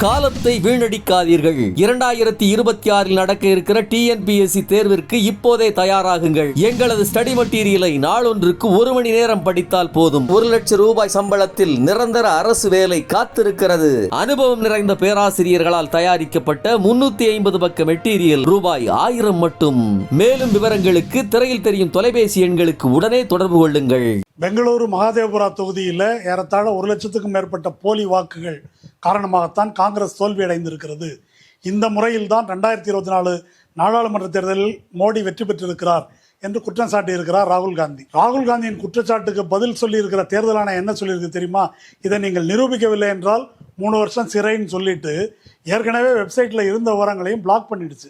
காலத்தை வீணடிக்காதீர்கள். 2026 நடக்க இருக்கிற TNPSC தேர்விற்கு இப்போதே தயாராகுங்கள். எங்களது ஸ்டடி மெட்டீரியலை நாளொன்றுக்கு 1 மணி நேரம் படித்தால் போதும். 1 லட்சம் ரூபாய் சம்பளத்தில் நிரந்தர அரசு வேலை காத்திருக்கிறது. அனுபவம் நிறைந்த பேராசிரியர்களால் தயாரிக்கப்பட்ட 350 பக்க மெட்டீரியல் ரூபாய் 1000 மட்டும். மேலும் விவரங்களுக்கு திரையில் தெரியும் தொலைபேசி எண்களுக்கு உடனே தொடர்பு கொள்ளுங்கள். பெங்களூரு மகாதேவபுரா தொகுதியில் ஏறத்தாழ 1 லட்சத்துக்கும் மேற்பட்ட போலி வாக்குகள் காரணமாகத்தான் காங்கிரஸ் தோல்வியடைந்திருக்கிறது. இந்த முறையில் தான் 2024 நாடாளுமன்ற தேர்தலில் மோடி வெற்றி பெற்றிருக்கிறார் என்று குற்றம் சாட்டியிருக்கிறார் ராகுல் காந்தி. ராகுல் காந்தியின் குற்றச்சாட்டுக்கு பதில் சொல்லியிருக்கிற தேர்தல் ஆணையம் என்ன சொல்லியிருக்கு தெரியுமா? இதை நீங்கள் நிரூபிக்கவில்லை என்றால் 3 வருஷம் சிறைன்னு சொல்லிட்டு ஏற்கனவே வெப்சைட்டில் இருந்த விவரங்களையும் பிளாக் பண்ணிடுச்சு.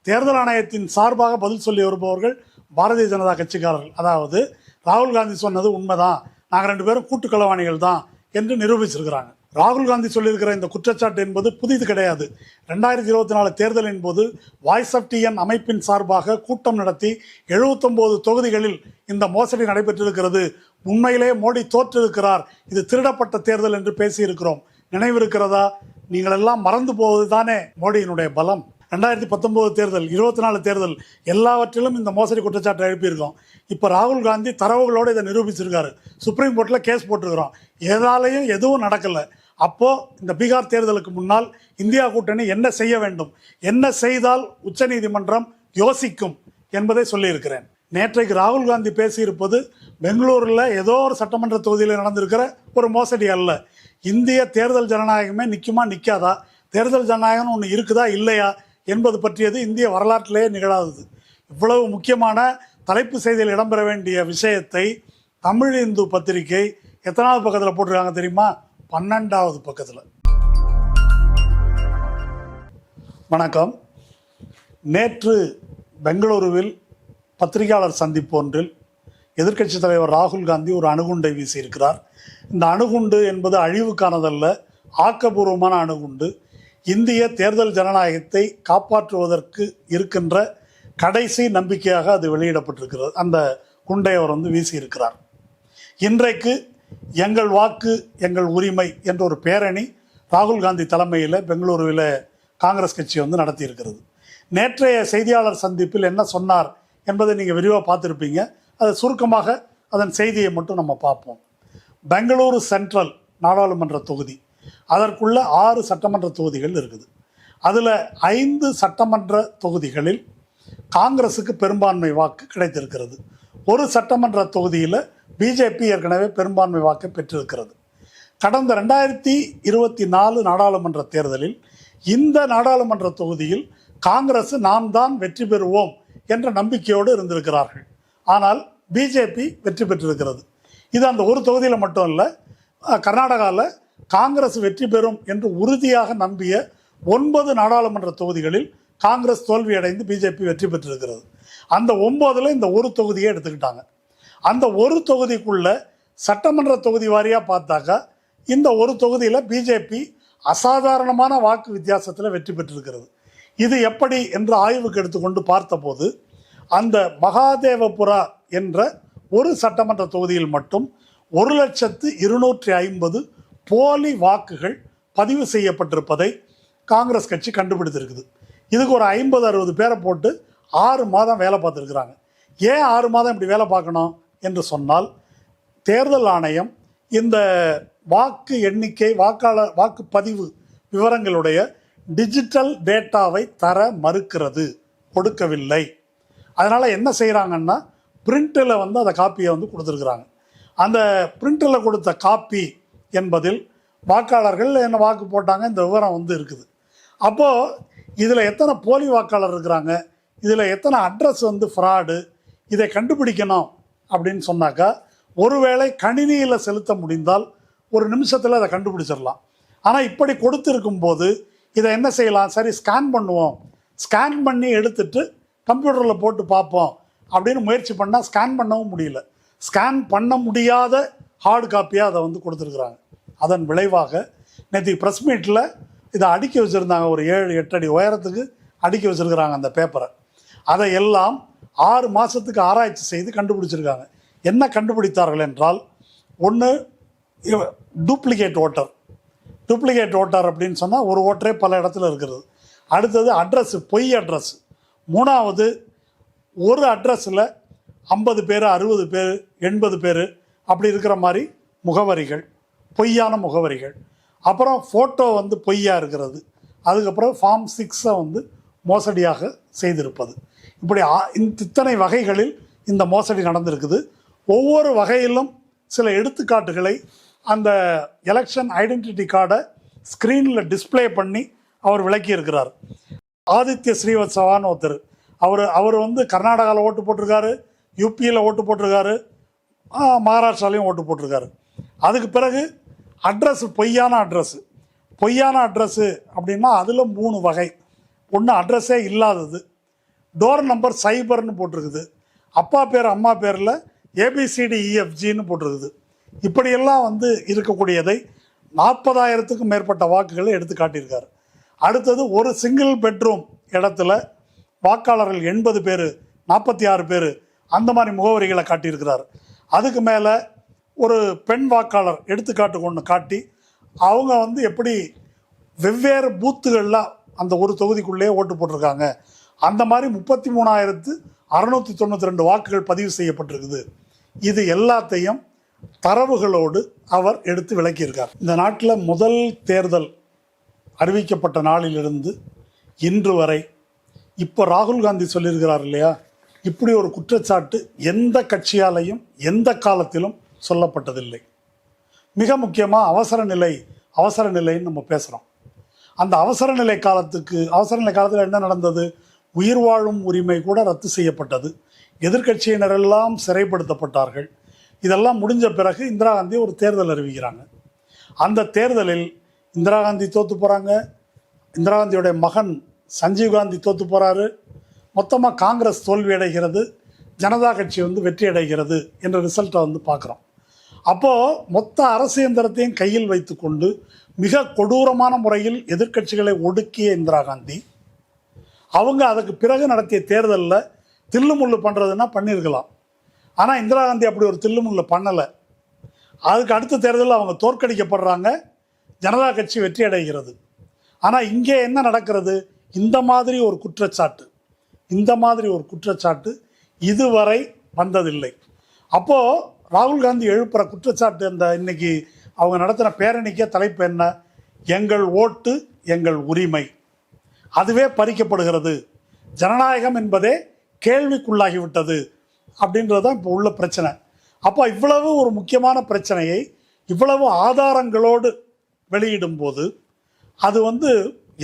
தேர்தல் ஆணையத்தின் சார்பாக பதில் சொல்லி வருபவர்கள் பாரதிய ஜனதா கட்சிக்காரர்கள். அதாவது ராகுல் காந்தி சொன்னது உண்மைதான், நாங்கள் 2 பேரும் கூட்டுக்களவாணிகள் தான் என்று நிரூபிச்சிருக்கிறாங்க. ராகுல் காந்தி சொல்லியிருக்கிற இந்த குற்றச்சாட்டு என்பது புதிது கிடையாது. 2024 தேர்தலின் போது வாய்ஸ் ஆஃப் டிஎன் அமைப்பின் சார்பாக கூட்டம் நடத்தி 79 தொகுதிகளில் இந்த மோசடி நடைபெற்றிருக்கிறது. உண்மையிலே மோடி தோற்றிருக்கிறார், இது திருடப்பட்ட தேர்தல் என்று பேசியிருக்கிறோம். நினைவிருக்கிறதா? நீங்கள் எல்லாம் மறந்து போவது தானே மோடியினுடைய பலம். 2019 தேர்தல், 24 தேர்தல் எல்லாவற்றிலும் இந்த மோசடி குற்றச்சாட்டை எழுப்பியிருக்கோம். இப்போ ராகுல் காந்தி தரவுகளோடு இதை நிரூபிச்சிருக்காரு. சுப்ரீம் கோர்ட்டில் கேஸ் போட்டிருக்கிறோம். ஏதாலையும் எதுவும் நடக்கலை. அப்போது இந்த பீகார் தேர்தலுக்கு முன்னால் இந்தியா கூட்டணி என்ன செய்ய வேண்டும், என்ன செய்தால் உச்சநீதிமன்றம் யோசிக்கும் என்பதை சொல்லியிருக்கிறேன். நேற்றைக்கு ராகுல் காந்தி பேசியிருப்பது பெங்களூரில் ஏதோ ஒரு சட்டமன்ற தொகுதியில் நடந்திருக்கிற ஒரு மோசடி அல்ல. இந்திய தேர்தல் ஜனநாயகமே நிற்குமா நிற்காதா, தேர்தல் ஜனநாயகம் ஒன்று இருக்குதா இல்லையா என்பது பற்றியது இந்திய வரலாற்றிலேயே நிகழாதது. இவ்வளவு முக்கியமான தலைப்பு செய்தியில் இடம்பெற வேண்டிய விஷயத்தை தமிழ் இந்து பத்திரிகை எத்தனாவது பக்கத்தில் போட்டிருக்காங்க தெரியுமா? 12வது பக்கத்தில். வணக்கம். நேற்று பெங்களூருவில் பத்திரிகையாளர் சந்திப்பு ஒன்றில் எதிர்க்கட்சித் தலைவர் ராகுல் காந்தி ஒரு அணுகுண்டை வீசியிருக்கிறார். இந்த அணுகுண்டு என்பது அழிவுக்கானதல்ல, ஆக்கப்பூர்வமான அணுகுண்டு. இந்திய தேர்தல் ஜனநாயகத்தை காப்பாற்றுவதற்கு இருக்கின்ற கடைசி நம்பிக்கையாக அது வெளியிடப்பட்டிருக்கிறது. அந்த குண்டை அவர் வீசியிருக்கிறார். இன்றைக்கு எங்கள் வாக்கு எங்கள் உரிமை என்ற ஒரு பேரணி ராகுல் காந்தி தலைமையில் பெங்களூருவில் காங்கிரஸ் கட்சி நடத்தியிருக்கிறது. நேற்றைய செய்தியாளர் சந்திப்பில் என்ன சொன்னார் என்பதை நீங்கள் விரிவாக பார்த்துருப்பீங்க. அது சுருக்கமாக அதன் செய்தியை மட்டும் நம்ம பார்ப்போம். பெங்களூரு சென்ட்ரல் நாடாளுமன்ற தொகுதி, அதற்குள்ள 6 சட்டமன்ற தொகுதிகள் இருக்குது. அதில் 5 சட்டமன்ற தொகுதிகளில் காங்கிரஸுக்கு பெரும்பான்மை வாக்கு கிடைத்திருக்கிறது. ஒரு சட்டமன்ற தொகுதியில் பிஜேபி ஏற்கனவே பெரும்பான்மை வாக்கை பெற்றிருக்கிறது. கடந்த 2024 நாடாளுமன்ற தேர்தலில் இந்த நாடாளுமன்ற தொகுதியில் காங்கிரஸ் நாம் தான் வெற்றி பெறுவோம் என்ற நம்பிக்கையோடு இருந்திருக்கிறார்கள். ஆனால் பிஜேபி வெற்றி பெற்றிருக்கிறது. இது அந்த ஒரு தொகுதியில் மட்டும் இல்லை, கர்நாடகாவில் காங்கிரஸ் வெற்றி பெறும் என்று உறுதியாக நம்பிய 9 நாடாளுமன்ற தொகுதிகளில் காங்கிரஸ் தோல்வியடைந்து பிஜேபி வெற்றி பெற்றிருக்கிறது. அந்த 9ல் இந்த ஒரு தொகுதியை எடுத்துக்கிட்டாங்க. அந்த ஒரு தொகுதிக்குள்ள சட்டமன்ற தொகுதி வாரியாக பார்த்தாக்கா இந்த ஒரு தொகுதியில் பிஜேபி அசாதாரணமான வாக்கு வித்தியாசத்தில் வெற்றி பெற்றிருக்கிறது. இது எப்படி என்று ஆய்வுக்கு எடுத்துக்கொண்டு பார்த்தபோது அந்த மகாதேவபுரா என்ற ஒரு சட்டமன்ற தொகுதியில் மட்டும் 1,250,000 போலி வாக்குகள் பதிவு செய்யப்பட்டிருப்பதை காங்கிரஸ் கட்சி கண்டுபிடித்திருக்குது. இதுக்கு ஒரு 50-60 பேரை போட்டு 6 மாதம் வேலை பார்த்துருக்குறாங்க. ஏன் 6 மாதம் இப்படி வேலை பார்க்கணும் என்று சொன்னால், தேர்தல் ஆணையம் இந்த வாக்கு எண்ணிக்கை வாக்குப்பதிவு விவரங்களுடைய டிஜிட்டல் டேட்டாவை தர மறுக்கிறது, கொடுக்கவில்லை. அதனால் என்ன செய்கிறாங்கன்னா பிரிண்டில் அந்த காப்பியை கொடுத்துருக்குறாங்க. அந்த பிரிண்டில் கொடுத்த காப்பி என்பதில் வாக்காளர்கள் என்ன வாக்கு போட்டாங்க இந்த விவரம் இருக்குது. அப்போது இதில் எத்தனை போலி வாக்காளர் இருக்கிறாங்க, இதில் எத்தனை அட்ரஸ் ஃப்ராடு, இதை கண்டுபிடிக்கணும் அப்படின்னு சொன்னாக்கா ஒருவேளை கணினியில் செலுத்த முடிந்தால் ஒரு நிமிஷத்தில் அதை கண்டுபிடிச்சிடலாம். ஆனால் இப்படி கொடுத்துருக்கும் போது இதை என்ன செய்யலாம், சரி ஸ்கேன் பண்ணுவோம், ஸ்கேன் பண்ணி எடுத்துட்டு கம்ப்யூட்டரில் போட்டு பார்ப்போம் அப்படின்னு முயற்சி பண்ணால் ஸ்கேன் பண்ணவும் முடியல. ஸ்கேன் பண்ண முடியாத ஹார்டு காப்பியாக அதை கொடுத்துருக்குறாங்க. அதன் விளைவாக நேற்று ப்ரெஸ் மீட்டில் இதை அடுக்கி வச்சுருந்தாங்க. ஒரு 7-8 அடி உயரத்துக்கு அடுக்கி வச்சுருக்கிறாங்க அந்த பேப்பரை. அதை எல்லாம் 6 மாதத்துக்கு ஆராய்ச்சி செய்து கண்டுபிடிச்சிருக்காங்க. என்ன கண்டுபிடித்தார்கள் என்றால், ஒன்று டூப்ளிகேட் ஓட்டர், டூப்ளிகேட் ஓட்டர் அப்படின்னு சொன்னால் ஒரு ஓட்டரே பல இடத்துல இருக்கிறது. அடுத்தது அட்ரஸ், பொய் அட்ரஸ். மூணாவது, ஒரு அட்ரஸில் 50 பேர், 60 பேர், 80 பேர் அப்படி இருக்கிற மாதிரி முகவரிகள், பொய்யான முகவரிகள். அப்புறம் ஃபோட்டோ வந்து பொய்யா இருக்கிறது. அதுக்கப்புறம் ஃபார்ம் 6 வந்து மோசடியாக செய்திருப்பது. இப்படி இத்தனை வகைகளில் இந்த மோசடி நடந்திருக்குது. ஒவ்வொரு வகையிலும் சில எடுத்துக்காட்டுகளை அந்த எலெக்ஷன் ஐடென்டிட்டி கார்டை ஸ்க்ரீனில் டிஸ்பிளே பண்ணி அவர் விளக்கியிருக்கிறார். ஆதித்ய ஸ்ரீவத்சவான்னு ஒருத்தர், அவர் வந்து கர்நாடகாவில் ஓட்டு போட்டிருக்காரு, யூபியில் ஓட்டு போட்டிருக்காரு, மகாராஷ்டிராலையும் ஓட்டு போட்டிருக்காரு. அதுக்கு பிறகு பொய்யான அட்ரஸ்ஸு அப்படின்னா அதில் 3 வகை. ஒன்று அட்ரஸே இல்லாதது, டோர் நம்பர் சைபர்னு போட்டிருக்குது, அப்பா பேர் அம்மா பேரில் ABCDEFGன்னு போட்டிருக்குது. இப்படியெல்லாம் வந்து இருக்கக்கூடியதை 40,000க்கும் மேற்பட்ட வாக்குகளை எடுத்து காட்டியிருக்காரு. அடுத்தது, ஒரு சிங்கிள் பெட்ரூம் இடத்துல வாக்காளர்கள் 80 பேர், 46 பேர் அந்த மாதிரி முகவரிகளை காட்டியிருக்கிறார். அதுக்கு மேலே ஒரு பெண் வாக்காளர் எடுத்துக்காட்டு ஒன்று காட்டி அவங்க வந்து எப்படி வெவ்வேறு பூத்துகளில் அந்த ஒரு தொகுதிக்குள்ளேயே ஓட்டு போட்டிருக்காங்க, அந்த மாதிரி 33,692 வாக்குகள் பதிவு செய்யப்பட்டிருக்குது. இது எல்லாத்தையும் தரவுகளோடு அவர் எடுத்து விளக்கியிருக்கார். இந்த நாட்டில் முதல் தேர்தல் அறிவிக்கப்பட்ட நாளிலிருந்து இன்று வரை இப்போ ராகுல் காந்தி சொல்லியிருக்கிறார் இல்லையா, இப்படி ஒரு குற்றச்சாட்டு எந்த கட்சியாலையும் எந்த காலத்திலும் சொல்லப்பட்டதில்லை. மிக முக்கியமாக அவசர நிலைன்னு நம்ம பேசுகிறோம். அந்த அவசர நிலை காலத்தில் என்ன நடந்தது? உயிர் வாழும் உரிமை கூட ரத்து செய்யப்பட்டது. எதிர்க்கட்சியினரெல்லாம் சிறைப்படுத்தப்பட்டார்கள். இதெல்லாம் முடிஞ்ச பிறகு இந்திரா காந்தி ஒரு தேர்தல் அறிவிக்கிறாங்க. அந்த தேர்தலில் இந்திரா காந்தி தோற்று போகிறாங்க, இந்திரா காந்தியோடைய மகன் சஞ்சீவ் காந்தி தோற்று போகிறாரு, மொத்தமாக காங்கிரஸ் தோல்வி அடைகிறது, ஜனதா கட்சி வந்து வெற்றி அடைகிறது என்ற ரிசல்ட்டை வந்து பார்க்குறோம். அப்போது மொத்த அரசு இயந்திரத்தையும் கையில் வைத்து கொண்டு மிக கொடூரமான முறையில் எதிர்க்கட்சிகளை ஒடுக்கிய இந்திரா காந்தி, அவங்க அதுக்கு பிறகு நடத்திய தேர்தலில் தில்லுமுள்ளு பண்ணுறதுன்னா பண்ணியிருக்கலாம். ஆனால் இந்திரா காந்தி அப்படி ஒரு தில்லுமுள்ளு பண்ணலை. அதுக்கு அடுத்த தேர்தலில் அவங்க தோற்கடிக்கப்படுறாங்க, ஜனதா கட்சி வெற்றி அடைகிறது. ஆனால் இங்கே என்ன நடக்கிறது? இந்த மாதிரி ஒரு குற்றச்சாட்டு இதுவரை வந்ததில்லை. அப்போது ராகுல் காந்தி எழுப்புகிற குற்றச்சாட்டு, இன்னைக்கு அவங்க நடத்தின பேரணிக்கே தலைப்பு என்ன? எங்கள் ஓட்டு எங்கள் உரிமை, அதுவே பறிக்கப்படுகிறது, ஜனநாயகம் என்பதே கேள்விக்குள்ளாகிவிட்டது அப்படின்றது தான் இப்போ உள்ள பிரச்சனை. அப்போ இவ்வளவு ஒரு முக்கியமான பிரச்சனையை இவ்வளவு ஆதாரங்களோடு வெளியிடும் போது அது வந்து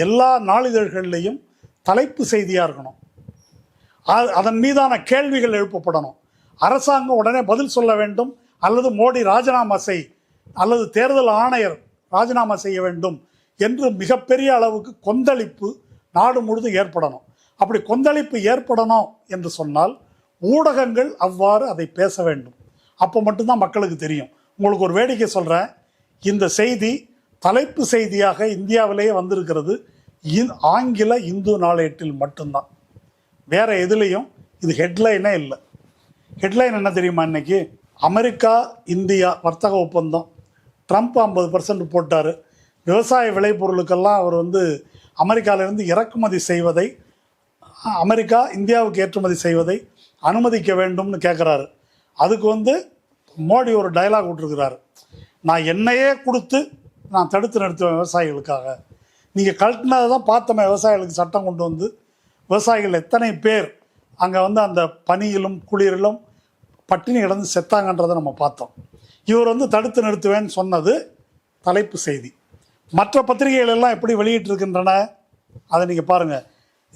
எல்லா நாளிதழ்கள்லையும் தலைப்பு செய்தியாக இருக்கணும். அதன் மீதான கேள்விகள் எழுப்பப்படணும். அரசாங்கம் உடனே பதில் சொல்ல வேண்டும், அல்லது மோடி ராஜினாமா செய், அல்லது தேர்தல் ஆணையர் ராஜினாமா செய்ய வேண்டும் என்று மிகப்பெரிய அளவுக்கு கொந்தளிப்பு நாடு முழுதும் ஏற்படணும். அப்படி கொந்தளிப்பு ஏற்படணும் என்று சொன்னால் ஊடகங்கள் அவ்வாறு அதை பேச வேண்டும். அப்போ மட்டும்தான் மக்களுக்கு தெரியும். உங்களுக்கு ஒரு வேடிக்கை சொல்கிறேன், இந்த செய்தி தலைப்பு செய்தியாக இந்தியாவிலேயே வந்திருக்கிறது ஆங்கில இந்து நாளேட்டில் மட்டும்தான். வேறு எதுலேயும் இது ஹெட்லைனே இல்லை. ஹெட்லைன் என்ன தெரியுமா? இன்னைக்கு அமெரிக்கா இந்தியா வர்த்தக ஒப்பந்தம், ட்ரம்ப் 50% போட்டார். விவசாய விளைபொருளுக்கெல்லாம் அவர் வந்து அமெரிக்காவிலிருந்து இறக்குமதி செய்வதை, அமெரிக்கா இந்தியாவுக்கு ஏற்றுமதி செய்வதை அனுமதிக்க வேண்டும்னு கேட்குறாரு. அதுக்கு வந்து மோடி ஒரு டயலாக் விட்டுருக்கிறாரு, நான் என்னையே கொடுத்து நான் தடுத்து நிறுத்துவேன் விவசாயிகளுக்காக. நீங்கள் கழட்டினதை தான் பார்த்தோமே, விவசாயிகளுக்கு சட்டம் கொண்டு வந்து விவசாயிகள் எத்தனை பேர் அங்கே வந்து அந்த பனியிலும் குளிரிலும் பட்டினி கிடந்து செத்தாங்கன்றதை நம்ம பார்த்தோம். இவர் வந்து தடுத்து நிறுத்துவேன்னு சொன்னது தலைப்பு செய்தி. மற்ற பத்திரிகைகள் எல்லாம் எப்படி வெளியிட்டிருக்கின்றன அதை நீங்கள் பாருங்கள்.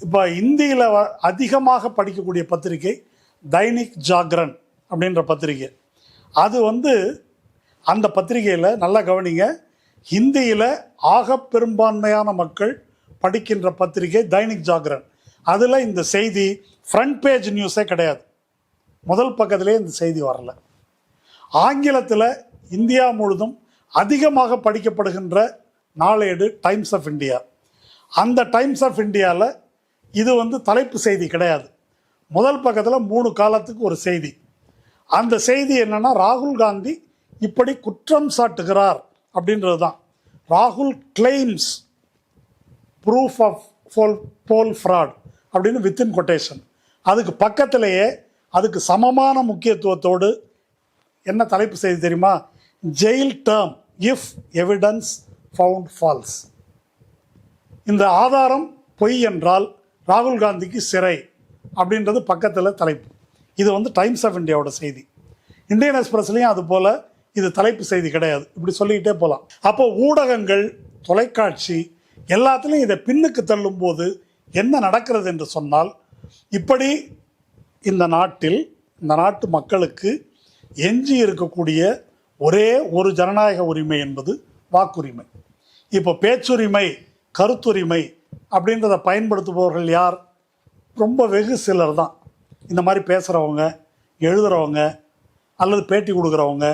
இப்போ இந்தியில் அதிகமாக படிக்கக்கூடிய பத்திரிகை தைனிக் ஜாகரன் அப்படின்ற பத்திரிகை. அது வந்து அந்த பத்திரிகையில் நல்லா கவனிங்க, ஹிந்தியில் ஆக பெரும்பான்மையான மக்கள் படிக்கின்ற பத்திரிகை தைனிக் ஜாகரன். அதில் இந்த செய்தி ஃப்ரண்ட் பேஜ் நியூஸே கிடையாது, முதல் பக்கத்திலே இந்த செய்தி வரல. ஆங்கிலத்தில் இந்தியா முழுதும் அதிகமாக படிக்கப்படுகின்ற நாளேடு டைம்ஸ் ஆஃப் இந்தியா. அந்த டைம்ஸ் ஆஃப் இந்தியாவில் இது வந்து தலைப்பு செய்தி கிடையாது. முதல் பக்கத்தில் 3 காலத்துக்கு ஒரு செய்தி. அந்த செய்தி என்னென்னா, ராகுல் காந்தி இப்படி குற்றம் சாட்டுகிறார் அப்படின்றது தான். ராகுல் claims proof of poll fraud அப்படின்னு வித்தின் கொட்டேஷன். அதுக்கு பக்கத்திலேயே அதுக்கு சமமான முக்கியத்துவத்தோடு என்ன தலைப்பு செய்தி தெரியுமா? Jail term if evidence found false. இந்த ஆதாரம் பொய் என்றால் ராகுல் காந்திக்கு சிறை அப்படின்றது பக்கத்தில் தலைப்பு. இது டைம்ஸ் ஆஃப் இந்தியாவோட செய்தி. இந்தியன் எக்ஸ்பிரஸ்லையும் அது போல் இது தலைப்பு செய்தி கிடையாது. இப்படி சொல்லிக்கிட்டே போகலாம். அப்போ ஊடகங்கள், தொலைக்காட்சி எல்லாத்துலேயும் இதை பின்னுக்கு தள்ளும் போது என்ன நடக்கிறது என்று சொன்னால், இப்படி இந்த நாட்டு மக்களுக்கு எஞ்சி இருக்கக்கூடிய ஒரே ஒரு ஜனநாயக உரிமை என்பது வாக்குரிமை. இப்போ பேச்சுரிமை, கருத்துரிமை அப்படின்றத பயன்படுத்துபவர்கள் யார்? ரொம்ப வெகு சிலர் தான். இந்த மாதிரி பேசுகிறவங்க, எழுதுகிறவங்க அல்லது பேட்டி கொடுக்குறவங்க,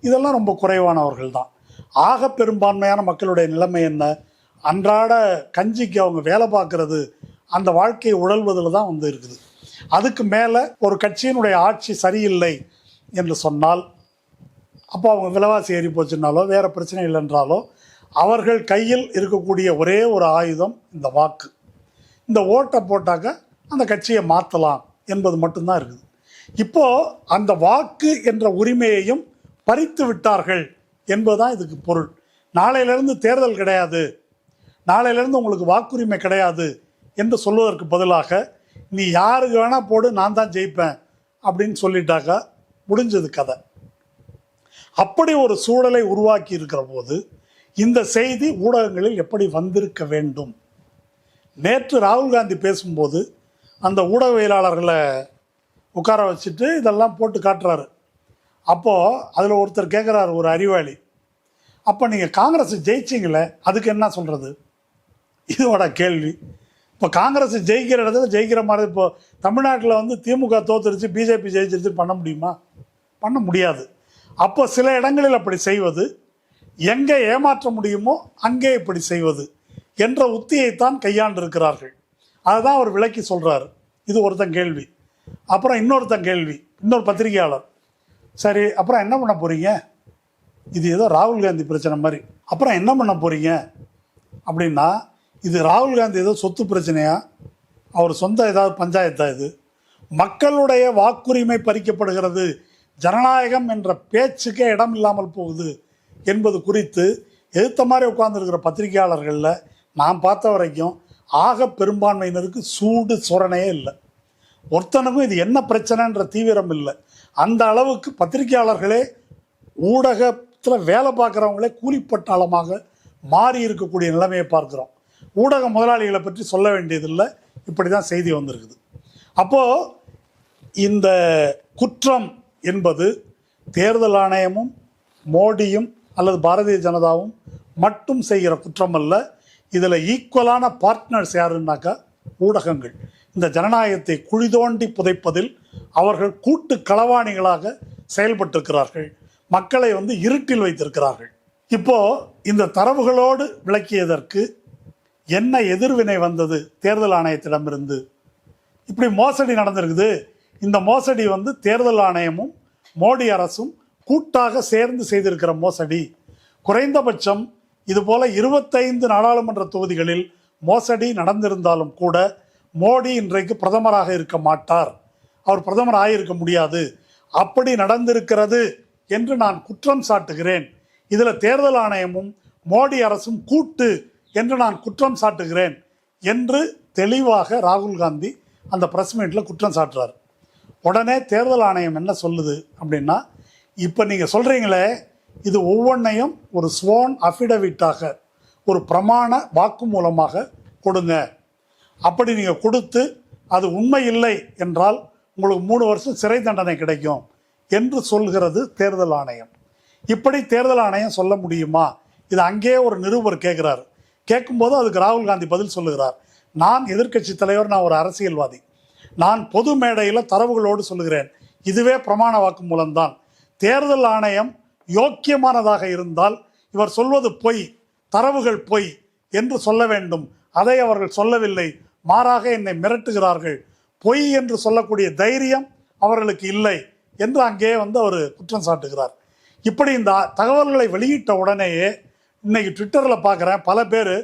இதெல்லாம் ரொம்ப குறைவானவர்கள் தான். ஆக பெரும்பான்மையான மக்களுடைய நிலைமை என்ன? அன்றாட கஞ்சிக்கு அவங்க வேலை பார்க்கறது, அந்த வாழ்க்கையை உழல்வதில் தான் இருக்குது. அதுக்கு மேலே ஒரு கட்சியினுடைய ஆட்சி சரியில்லை என்று சொன்னால், அப்போ அவங்க விலைவாசி ஏறி போச்சுனாலோ வேறு பிரச்சனை இல்லைன்றாலோ அவர்கள் கையில் இருக்கக்கூடிய ஒரே ஒரு ஆயுதம் இந்த வாக்கு. இந்த ஓட்டை போட்டாக்க அந்த கட்சியை மாற்றலாம் என்பது மட்டும்தான் இருக்குது. இப்போது அந்த வாக்கு என்ற உரிமையையும் பறித்து விட்டார்கள் என்பதுதான் இதுக்கு பொருள். நாளையிலேருந்து தேர்தல் கிடையாது, நாளையிலேருந்து உங்களுக்கு வாக்குரிமை கிடையாது என்று சொல்வதற்கு பதிலாக, நீ யாருக்கு வேணால் போடு, நான் தான் ஜெயிப்பேன் அப்படின்னு சொல்லிட்டாக்கா முடிஞ்சது கதை. அப்படி ஒரு சூழலை உருவாக்கி இருக்கிற போது இந்த செய்தி ஊடகங்களில் எப்படி வந்திருக்க வேண்டும்? நேற்று ராகுல் காந்தி பேசும்போது அந்த ஊடகவியலாளர்களை உட்கார வச்சுட்டு இதெல்லாம் போட்டு காட்டுறாரு. அப்போது அதில் ஒருத்தர் கேட்குறாரு, ஒரு அறிவாளி, அப்போ நீங்கள் காங்கிரஸ் ஜெயிச்சிங்களே, அதுக்கு என்ன சொல்கிறது? இதோட கேள்வி. இப்போ காங்கிரஸ் ஜெயிக்கிற இடத்துல ஜெயிக்கிற மாதிரி, இப்போ தமிழ்நாட்டில் திமுக தோத்துருச்சு, பிஜேபி ஜெயிச்சிருச்சு பண்ண முடியுமா? பண்ண முடியாது. அப்போ சில இடங்களில் அப்படி செய்வது, எங்கே ஏமாற்ற முடியுமோ அங்கே இப்படி செய்வது என்ற உத்தியைத்தான் கையாண்டிருக்கிறார்கள். அதுதான் அவர் விளக்கி சொல்கிறாரு. இது ஒருத்தன் கேள்வி. அப்புறம் இன்னொருத்தன் கேள்வி, இன்னொரு பத்திரிகையாளர், சரி அப்புறம் என்ன பண்ண போகிறீங்க? இது ஏதோ ராகுல் காந்தி பிரச்சனை மாதிரி. அப்புறம் என்ன பண்ண போகிறீங்க அப்படின்னா, இது ராகுல் காந்தி ஏதோ சொத்து பிரச்சனையா? அவர் சொந்த ஏதாவது பஞ்சாயத்தா? இது மக்களுடைய வாக்குரிமை பறிக்கப்படுகிறது, ஜனநாயகம் என்ற பேச்சுக்கே இடம் இல்லாமல் போகுது என்பது குறித்து எதிர்த்த மாதிரி உட்கார்ந்துருக்கிற பத்திரிகையாளர்களில் நான் பார்த்த வரைக்கும் ஆக பெரும்பான்மையினருக்கு சூடு சொரணையே இல்லை. ஒருத்தனுக்கும் இது என்ன பிரச்சனைன்ற தீவிரம் இல்லை. அந்த அளவுக்கு பத்திரிகையாளர்களே, ஊடகத்தில் வேலை பார்க்குறவங்களே கூலிப்பட்டாளமாக மாறி இருக்கக்கூடிய நிலைமையை பார்க்குறோம். ஊடக முதலாளிகளை பற்றி சொல்ல வேண்டியதில்லை, இப்படி தான் செய்தி வந்திருக்குது. அப்போது இந்த குற்றம் என்பது தேர்தல் ஆணையமும் மோடியும் அல்லது பாரதிய ஜனதாவும் மட்டும் செய்கிற குற்றம் அல்ல. இதில் ஈக்குவலான பார்ட்னர்ஸ் யாருன்னாக்கா ஊடகங்கள். இந்த ஜனநாயகத்தை குழி தோண்டி புதைப்பதில் அவர்கள் கூட்டு களவாணிகளாக செயல்பட்டிருக்கிறார்கள். மக்களை இருட்டில் வைத்திருக்கிறார்கள். இப்போது இந்த தரவுகளோடு விளக்கியதற்கு என்ன எதிர்வினை வந்தது தேர்தல் ஆணையத்திடமிருந்து? இப்படி மோசடி நடந்திருக்குது. இந்த மோசடி தேர்தல் ஆணையமும் மோடி அரசும் கூட்டாக சேர்ந்து செய்திருக்கிற மோசடி. குறைந்தபட்சம் இதுபோல 25 நாடாளுமன்ற தொகுதிகளில் மோசடி நடந்திருந்தாலும் கூட மோடி இன்றைக்கு பிரதமராக இருக்க மாட்டார், அவர் பிரதமர் ஆகியிருக்க முடியாது. அப்படி நடந்திருக்கிறது என்று நான் குற்றம் சாட்டுகிறேன். இதில் தேர்தல் ஆணையமும் மோடி அரசும் கூட்டு என்று நான் குற்றம் சாட்டுகிறேன் என்று தெளிவாக ராகுல் காந்தி அந்த பிரஸ் மீட்டில் குற்றம் சாட்டுறார். உடனே தேர்தல் ஆணையம் என்ன சொல்லுது அப்படின்னா, இப்போ நீங்கள் சொல்கிறீங்களே, இது ஒவ்வொன்றையும் ஒரு ஸ்வோன் அஃபிடவிட்டாக, ஒரு பிரமாண வாக்குமூலமாக கொடுங்க. அப்படி நீங்கள் கொடுத்து அது உண்மை இல்லை என்றால் உங்களுக்கு 3 வருஷம் சிறை தண்டனை கிடைக்கும் என்று சொல்கிறது தேர்தல் ஆணையம். இப்படி தேர்தல் ஆணையம் சொல்ல முடியுமா? இது அங்கேயே ஒரு நிருபர் கேட்குறாரு. கேட்கும்போது அதுக்கு ராகுல் காந்தி பதில் சொல்லுகிறார், நான் எதிர்க்கட்சி தலைவர், நான் ஒரு அரசியல்வாதி, நான் பொது மேடையில் தரவுகளோடு சொல்லுகிறேன், இதுவே பிரமாண வாக்குமூலம்தான். தேர்தல் ஆணையம் யோக்கியமானதாக இருந்தால் இவர் சொல்வது பொய், தரவுகள் பொய் என்று சொல்ல வேண்டும். அதை அவர்கள் சொல்லவில்லை, மாறாக என்னை மிரட்டுகிறார்கள். பொய் என்று சொல்லக்கூடிய தைரியம் அவர்களுக்கு இல்லை என்று அங்கே அவர் குற்றம் சாட்டுகிறார். இப்படி இந்த தகவல்களை வெளியிட்ட உடனேயே இன்னைக்கு ட்விட்டரில் பார்க்குறேன் பல பேர்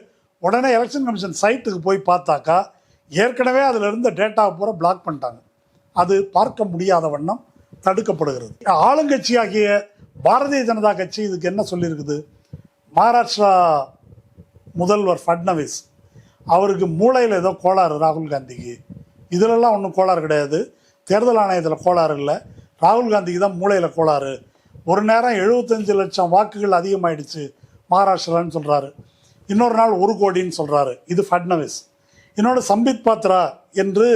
உடனே எலெக்ஷன் கமிஷன் சைட்டுக்கு போய் பார்த்தாக்கா ஏற்கனவே அதில் இருந்த டேட்டாவை பூரா பிளாக் பண்ணிட்டாங்க. அது பார்க்க முடியாத வண்ணம் தடுக்கப்படுகிறது. ஆளுங்கட்சியாகிய பாரதிய ஜனதா கட்சி இதுக்கு என்ன சொல்லியிருக்குது? மகாராஷ்டிரா முதல்வர் ஃபட்னவிஸ் அவருக்கு மூளையில் ஏதோ கோளாறு, ராகுல் காந்திக்கு. இதிலெல்லாம் ஒன்றும் கோளாறு கிடையாது, தேர்தல் ஆணையத்தில் கோளாறு இல்லை, ராகுல் காந்திக்கு தான் மூளையில் கோளாறு. ஒரு நேரம் 75 லட்சம் வாக்குகள் அதிகமாயிடுச்சு மகாராஷ்டிரான்னு சொல்கிறாரு, இன்னொரு நாள் 1 கோடின்னு சொல்கிறாரு. இது ஃபட்னவிஸ். இன்னொன்று சம்பித் பாத்ரா என்று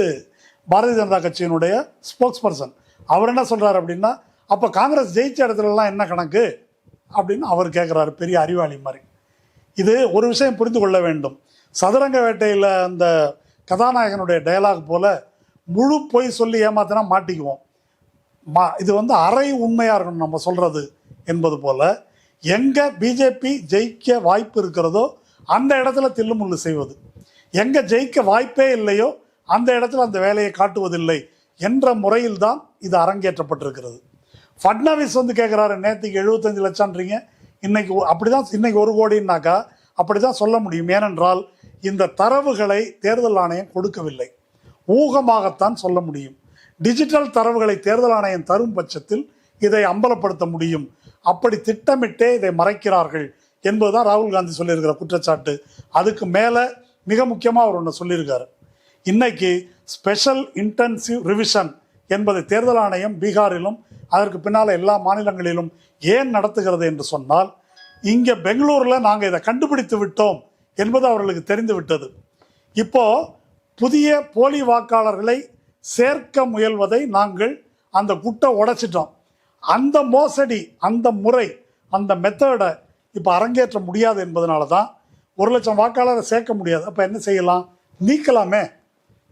பாரதிய ஜனதா கட்சியினுடைய ஸ்போக்ஸ் பர்சன், அவர் என்ன சொல்கிறார் அப்படின்னா, அப்போ காங்கிரஸ் ஜெயிச்ச இடத்துலலாம் என்ன கணக்கு அப்படின்னு அவர் கேட்குறாரு, பெரிய அறிவாளி மாதிரி. இது ஒரு விஷயம் புரிந்து கொள்ள வேண்டும். சதுரங்க வேட்டையில் அந்த கதாநாயகனுடைய டயலாக் போல முழு பொய் சொல்லி ஏமாத்தினா மாட்டிக்குவோம். இது அரை உண்மையாக இருக்கணும் நம்ம சொல்கிறது என்பது போல், எங்கே பிஜேபி ஜெயிக்க வாய்ப்பு இருக்கிறதோ அந்த இடத்துல தில்லுமுள்ளு செய்வது, எங்கே ஜெயிக்க வாய்ப்பே இல்லையோ அந்த இடத்துல அந்த வேலையை காட்டுவதில்லை என்ற முறையில் தான் இது அரங்கேற்றப்பட்டிருக்கிறது. ஃபட்னவிஸ் கேட்குறாரு, நேற்றுக்கு 75 லட்சம்ன்றீங்க, இன்னைக்கு அப்படி தான், இன்னைக்கு 1 கோடின்னாக்கா அப்படி தான் சொல்ல முடியும். ஏனென்றால் இந்த தரவுகளை தேர்தல் ஆணையம் கொடுக்கவில்லை, ஊகமாகத்தான் சொல்ல முடியும். டிஜிட்டல் தரவுகளை தேர்தல் ஆணையம் தரும் பட்சத்தில் இதை அம்பலப்படுத்த முடியும். அப்படி திட்டமிட்டே இதை மறைக்கிறார்கள் என்பதுதான் ராகுல் காந்தி சொல்லியிருக்கிற குற்றச்சாட்டு. அதுக்கு மேலே மிக முக்கியமாக அவர் ஒன்று சொல்லியிருக்காரு. இன்னைக்கு ஸ்பெஷல் இன்டென்சிவ் ரிவிஷன் என்பதை தேர்தல் ஆணையம் பீகாரிலும் அதற்கு பின்னால் எல்லா மாநிலங்களிலும் ஏன் நடத்துகிறது என்று சொன்னால், இங்கே பெங்களூரில் நாங்கள் இதை கண்டுபிடித்து விட்டோம் என்பது அவர்களுக்கு தெரிந்து விட்டது. இப்போ புதிய போலி வாக்காளர்களை சேர்க்க முயல்வதை நாங்கள் அந்த குட்டை உடைச்சிட்டோம். அந்த மோசடி, அந்த முறை, அந்த மெத்தடை இப்போ அரங்கேற்ற முடியாது என்பதனால தான் 1 லட்சம் வாக்காளரை சேர்க்க முடியாது. அப்போ என்ன செய்யலாம்? நீக்கலாமே.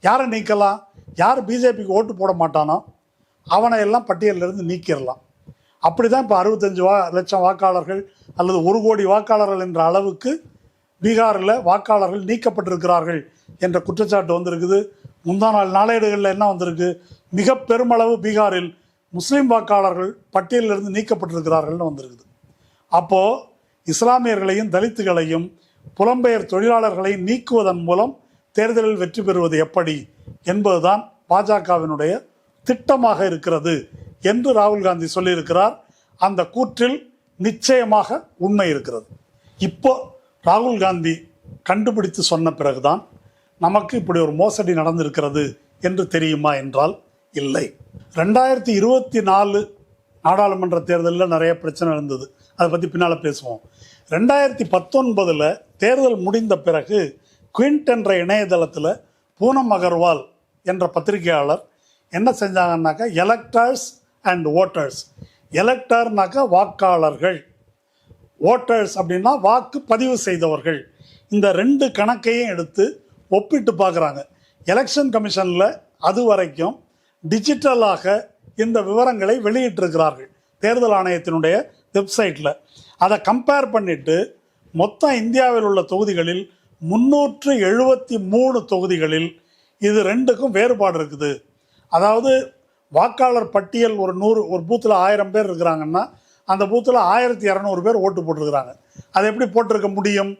யாரை நீக்கலாம்? யார் பிஜேபிக்கு ஓட்டு போட மாட்டானோ அவனை எல்லாம் பட்டியலிருந்து நீக்கிடலாம். அப்படி தான் இப்போ 65 லட்சம் வாக்காளர்கள் அல்லது 1 கோடி வாக்காளர்கள் என்ற அளவுக்கு பீகாரில் வாக்காளர்கள் நீக்கப்பட்டிருக்கிறார்கள் என்ற குற்றச்சாட்டு வந்திருக்குது. முந்தா நாள் நாளேடுகளில் என்ன வந்திருக்கு? மிக பெருமளவு பீகாரில் முஸ்லீம் வாக்காளர்கள் பட்டியலிருந்து நீக்கப்பட்டிருக்கிறார்கள்னு வந்திருக்குது. அப்போது இஸ்லாமியர்களையும் தலித்துகளையும் புலம்பெயர் தொழிலாளர்களையும் நீக்குவதன் மூலம் தேர்தலில் வெற்றி பெறுவது எப்படி என்பதுதான் பாஜகவினுடைய திட்டமாக இருக்கிறது என்று ராகுல் காந்தி சொல்லியிருக்கிறார். அந்த கூற்றில் நிச்சயமாக உண்மை இருக்கிறது. இப்போ ராகுல் காந்தி கண்டுபிடித்து சொன்ன பிறகுதான் நமக்கு இப்படி ஒரு மோசடி நடந்திருக்கிறது என்று தெரியுமா என்றால் இல்லை. 2024 நாடாளுமன்ற தேர்தலில் நிறைய பிரச்சனை இருந்தது, அதை பற்றி பின்னால் பேசுவோம். 2019 தேர்தல் முடிந்த பிறகு குவிண்ட் என்ற இணையதளத்தில் பூனம் அகர்வால் என்ற பத்திரிகையாளர் என்ன செஞ்சாங்கன்னாக்கா, எலக்டர்ஸ் அண்ட் ஓட்டர்ஸ், எலக்டர்னாக்கா வாக்காளர்கள், ஓட்டர்ஸ் அப்படின்னா வாக்கு பதிவு செய்தவர்கள், இந்த 2 கணக்கையும் எடுத்து ஒப்பிட்டு பார்க்குறாங்க. எலெக்ஷன் கமிஷனில் அது வரைக்கும் டிஜிட்டலாக இந்த விவரங்களை வெளியிட்டிருக்கிறார்கள் தேர்தல் ஆணையத்தினுடைய வெப்சைட்டில். அதை கம்பேர் பண்ணிவிட்டு மொத்தம் இந்தியாவில் உள்ள தொகுதிகளில் 373 தொகுதிகளில் இது 2க்கும் வேறுபாடு இருக்குது. அதாவது வாக்காளர் பட்டியல் ஒரு பூத்தில் 1000 பேர் இருக்கிறாங்கன்னா அந்த பூத்தில் 1200 பேர் ஓட்டு போட்டிருக்கிறாங்க. அது எப்படி போட்டிருக்க முடியும்?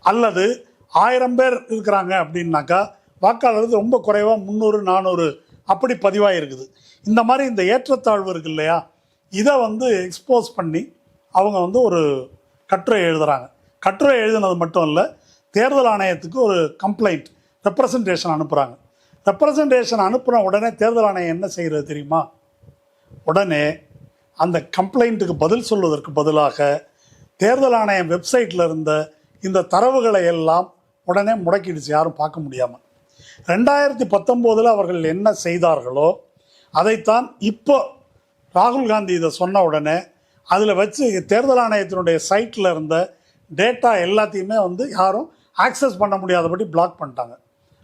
அல்லது 1000 பேர் இருக்கிறாங்க அப்படின்னாக்கா வாக்காளர்கள் ரொம்ப குறைவாக 300 400 அப்படி பதிவாக இருக்குது. இந்த மாதிரி இந்த ஏற்றத்தாழ்வு இருக்கு இல்லையா, இதை எக்ஸ்போஸ் பண்ணி அவங்க ஒரு கட்டுரை எழுதுகிறாங்க. கட்டுரை எழுதுனது மட்டும் இல்லை, தேர்தல் ஆணையத்துக்கு ஒரு கம்ப்ளைண்ட் ரெப்ரசன்டேஷன் அனுப்புகிறாங்க. ரெப்ரசன்டேஷன் அனுப்புன உடனே தேர்தல் ஆணையம் என்ன செய்கிறது தெரியுமா? உடனே அந்த கம்ப்ளைண்ட்டுக்கு பதில் சொல்வதற்கு பதிலாக தேர்தல் ஆணையம் வெப்சைட்டில் இருந்த இந்த தரவுகளை எல்லாம் உடனே முடக்கிடுச்சு, யாரும் பார்க்க முடியாமல். 2019 அவர்கள் என்ன செய்தார்களோ அதைத்தான் இப்போ ராகுல் காந்தி இதை சொன்ன உடனே அதில் வச்சு தேர்தல் ஆணையத்தினுடைய சைட்டில் இருந்த டேட்டா எல்லாத்தையுமே யாரும் ஆக்சஸ் பண்ண முடியாதபடி பிளாக் பண்ணிட்டாங்க.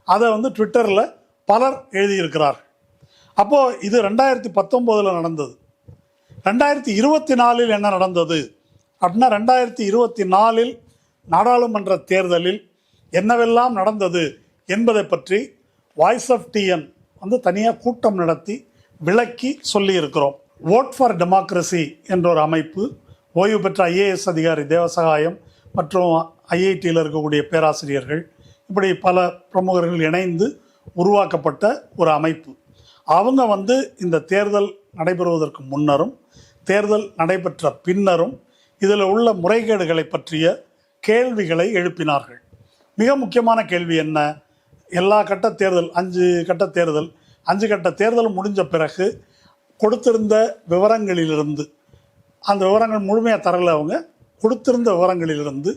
அதை ட்விட்டரில் பலர் எழுதியிருக்கிறார்கள். அப்போது இது 2019 நடந்தது. 2024 என்ன நடந்தது அப்படின்னா, 2024 நாடாளுமன்ற தேர்தலில் என்னவெல்லாம் நடந்தது என்பதை பற்றி வாய்ஸ் ஆஃப் டிஎன் தனியாக கூட்டம் நடத்தி விளக்கி சொல்லியிருக்கிறோம். ஓட் ஃபார் டெமோக்ரஸி என்ற ஒரு அமைப்பு, ஓய்வு பெற்ற IAS அதிகாரி தேவசகாயம் மற்றும் ஐஐடியில் இருக்கக்கூடிய பேராசிரியர்கள், இப்படி பல பிரமுகர்கள் இணைந்து உருவாக்கப்பட்ட ஒரு அமைப்பு. அவங்க இந்த தேர்தல் நடைபெறுவதற்கு முன்னரும் தேர்தல் நடைபெற்ற பின்னரும் இதில் உள்ள முறைகேடுகளை பற்றிய கேள்விகளை எழுப்பினார்கள். மிக முக்கியமான கேள்வி என்ன? எல்லா கட்ட தேர்தல் 5 கட்ட தேர்தல் முடிஞ்ச பிறகு கொடுத்திருந்த விவரங்களிலிருந்து, அந்த விவரங்கள் முழுமையாக தரல, அவங்க கொடுத்திருந்த விவரங்களிலிருந்து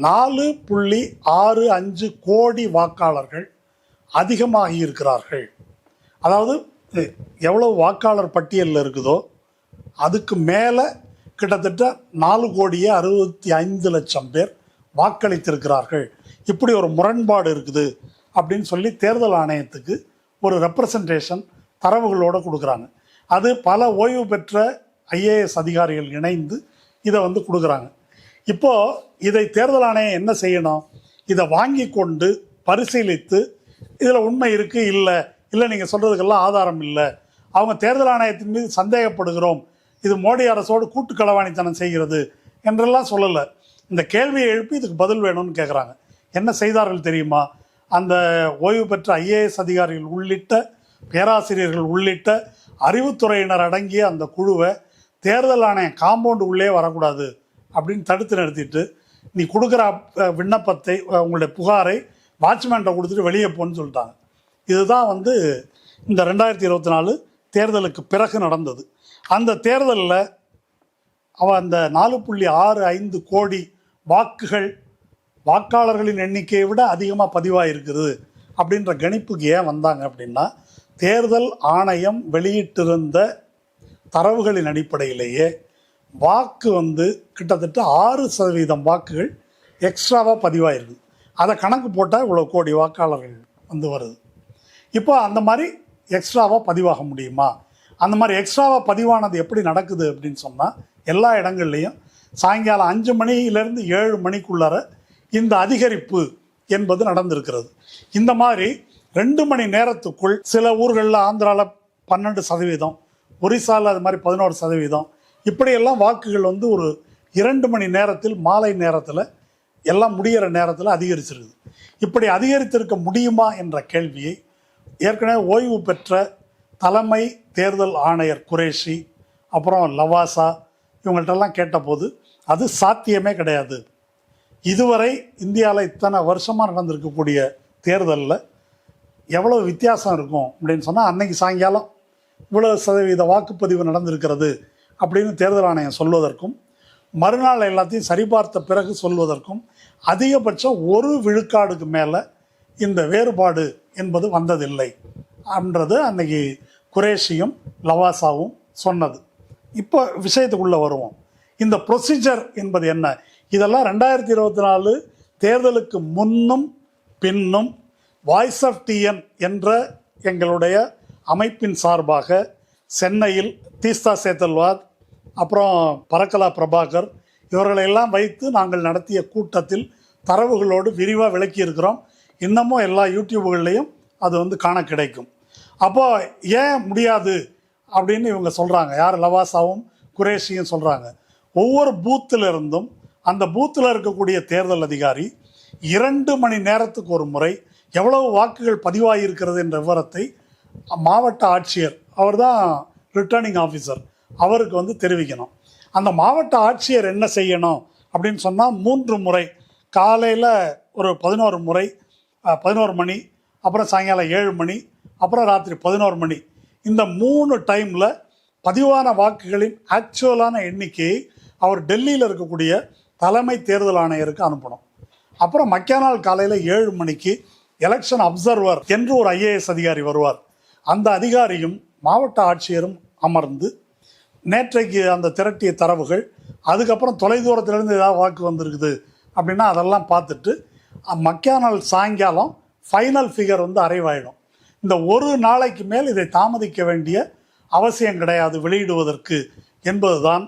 4.65 கோடி வாக்காளர்கள் அதிகமாகி இருக்கிறார்கள். அதாவது எவ்வளவு வாக்காளர் பட்டியலில் இருக்குதோ அதுக்கு மேலே கிட்டத்தட்ட 4,65,00,000 பேர் வாக்களித்திருக்கிறார்கள். இப்படி ஒரு முரண்பாடு இருக்குது அப்படின்னு சொல்லி தேர்தல் ஆணையத்துக்கு ஒரு ரெப்ரசன்டேஷன் தரவுகளோடு கொடுக்குறாங்க. அது பல ஓய்வு பெற்ற ஐஏஎஸ் அதிகாரிகள் இணைந்து இதை கொடுக்குறாங்க. இப்போது இதை தேர்தல் ஆணையம் என்ன செய்யணும்? இதை வாங்கி கொண்டு பரிசீலித்து இதில் உண்மை இருக்குது, இல்லை நீங்கள் சொல்கிறதுக்கெல்லாம் ஆதாரம் இல்லை, அவங்க தேர்தல் ஆணையத்தின் மீது சந்தேகப்படுகிறோம், இது மோடி அரசோடு கூட்டு களவாணித்தனம் செய்கிறது என்றெல்லாம் சொல்லலை. இந்த கேள்வியை எழுப்பி இதுக்கு பதில் வேணும்னு கேட்குறாங்க. என்ன செய்தார்கள் தெரியுமா? அந்த ஓய்வு பெற்ற ஐஏஎஸ் அதிகாரிகள் உள்ளிட்ட பேராசிரியர்கள் உள்ளிட்ட அறிவுத்துறையினர் அடங்கிய அந்த குழுவை தேர்தல் ஆணையம் காம்பவுண்டு உள்ளே வரக்கூடாது அப்படின்னு தடுத்து நிறுத்திட்டு, நீ கொடுக்குற விண்ணப்பத்தை, உங்களுடைய புகாரை வாட்ச்மேன்ட்ட கொடுத்துட்டு வெளியே போன்னு சொல்லிட்டாங்க. இதுதான் இந்த 2024 தேர்தலுக்கு பிறகு நடந்தது. அந்த தேர்தலில் அந்த 4.65 கோடி வாக்காளர்களின் எண்ணிக்கையை விட அதிகமாக பதிவாயிருக்கிறது அப்படின்ற கணிப்புக்கு ஏன் வந்தாங்க அப்படின்னா, தேர்தல் ஆணையம் வெளியிட்டிருந்த தரவுகளின் அடிப்படையிலேயே வாக்கு கிட்டத்தட்ட 6% வாக்குகள் எக்ஸ்ட்ராவாக பதிவாயிருக்கு. அதை கணக்கு போட்டால் இவ்வளோ கோடி வாக்காளர்கள் வருது. இப்போ அந்த மாதிரி எக்ஸ்ட்ராவாக பதிவாக முடியுமா? அந்த மாதிரி எக்ஸ்ட்ராவாக பதிவானது எப்படி நடக்குது அப்படின்னு சொன்னால், எல்லா இடங்கள்லையும் சாயங்காலம் 5 மணியிலேருந்து 7 மணிக்குள்ளார இந்த அதிகரிப்பு என்பது நடந்திருக்கிறது. இந்த மாதிரி 2 மணி நேரத்துக்குள் சில ஊர்களில், ஆந்திராவில் 12%, ஒரிசாவில் அது மாதிரி 11%, இப்படியெல்லாம் வாக்குகள் ஒரு 2 மணி நேரத்தில், மாலை நேரத்தில், எல்லாம் முடிகிற நேரத்தில் அதிகரிச்சிருக்குது. இப்படி அதிகரித்திருக்க முடியுமா என்ற கேள்வியை ஏற்கனவே ஓய்வு பெற்ற தலைமை தேர்தல் ஆணையர் குரேஷி, அப்புறம் லவாசா, இவங்கள்ட்டெல்லாம் கேட்டபோது அது சாத்தியமே கிடையாது. இதுவரை இந்தியாவில் இத்தனை வருஷமாக நடந்திருக்கக்கூடிய தேர்தலில் எவ்வளோ வித்தியாசம் இருக்கும் அப்படின்னு சொன்னால், அன்னைக்கு சாயங்காலம் இவ்வளோ % வாக்குப்பதிவு நடந்திருக்கிறது அப்படின்னு தேர்தல் ஆணையம் சொல்வதற்கும், மறுநாள் எல்லாத்தையும் சரிபார்த்த பிறகு சொல்வதற்கும் அதிகபட்சம் 1 விழுக்காடுக்கு மேலே இந்த வேறுபாடு என்பது வந்ததில்லை அப்படின்றது அன்னைக்கு குரேஷியும் லவாசாவும் சொன்னது. இப்போ விஷயத்துக்குள்ளே வருவோம். இந்த ப்ரொசீஜர் என்பது என்ன? இதெல்லாம் 2024 தேர்தலுக்கு முன்னும் பின்னும் வாய்ஸ் ஆஃப் டிஎன் என்ற எங்களுடைய அமைப்பின் சார்பாக சென்னையில் தீஸ்தா சேத்தல்வாத், அப்புறம் பரக்கலா பிரபாகர், இவர்களையெல்லாம் வைத்து நாங்கள் நடத்திய கூட்டத்தில் தரவுகளோடு விரிவாக விளக்கியிருக்கிறோம். இன்னமும் எல்லா யூடியூப்கள்லேயும் அது காண கிடைக்கும். அப்போ ஏன் முடியாது அப்படின்னு இவங்க சொல்கிறாங்க. யார்? லவாசாவும் குரேஷியும் சொல்கிறாங்க. ஒவ்வொரு பூத்தில் இருந்தும் அந்த பூத்தில் இருக்கக்கூடிய தேர்தல் அதிகாரி 2 மணி நேரத்துக்கு ஒரு முறை எவ்வளவு வாக்குகள் பதிவாகியிருக்கிறது என்ற விவரத்தை மாவட்ட ஆட்சியர், அவர் தான் ரிட்டர்னிங் ஆஃபீஸர், அவருக்கு தெரிவிக்கணும். அந்த மாவட்ட ஆட்சியர் என்ன செய்யணும் அப்படின்னு சொன்னால், 3 முறை, காலையில் ஒரு 11 முறை, 11 மணி, அப்புறம் சாயங்காலம் 7 மணி, அப்புறம் ராத்திரி 11 மணி, இந்த 3 டைமில் பதிவான வாக்குகளின் ஆக்சுவலான எண்ணிக்கையை அவர் டெல்லியில் இருக்கக்கூடிய தலைமை தேர்தல் ஆணையருக்கு அனுப்பணும். அப்புறம் மக்கியானால் காலையில் 7 மணிக்கு எலெக்ஷன் அப்சர்வர் என்று ஒரு ஐஏஎஸ் அதிகாரி வருவார். அந்த அதிகாரியும் மாவட்ட ஆட்சியரும் அமர்ந்து நேற்றைக்கு அந்த திரட்டிய தரவுகள், அதுக்கப்புறம் தொலைதூரத்திலிருந்து ஏதாவது வாக்கு வந்திருக்குது அப்படின்னா அதெல்லாம் பார்த்துட்டு மக்கியானால் சாயங்காலம் ஃபைனல் ஃபிகர் அரைவாயிடும். இந்த ஒரு நாளைக்கு மேல் இதை தாமதிக்க வேண்டிய அவசியம் கிடையாது வெளியிடுவதற்கு என்பதுதான்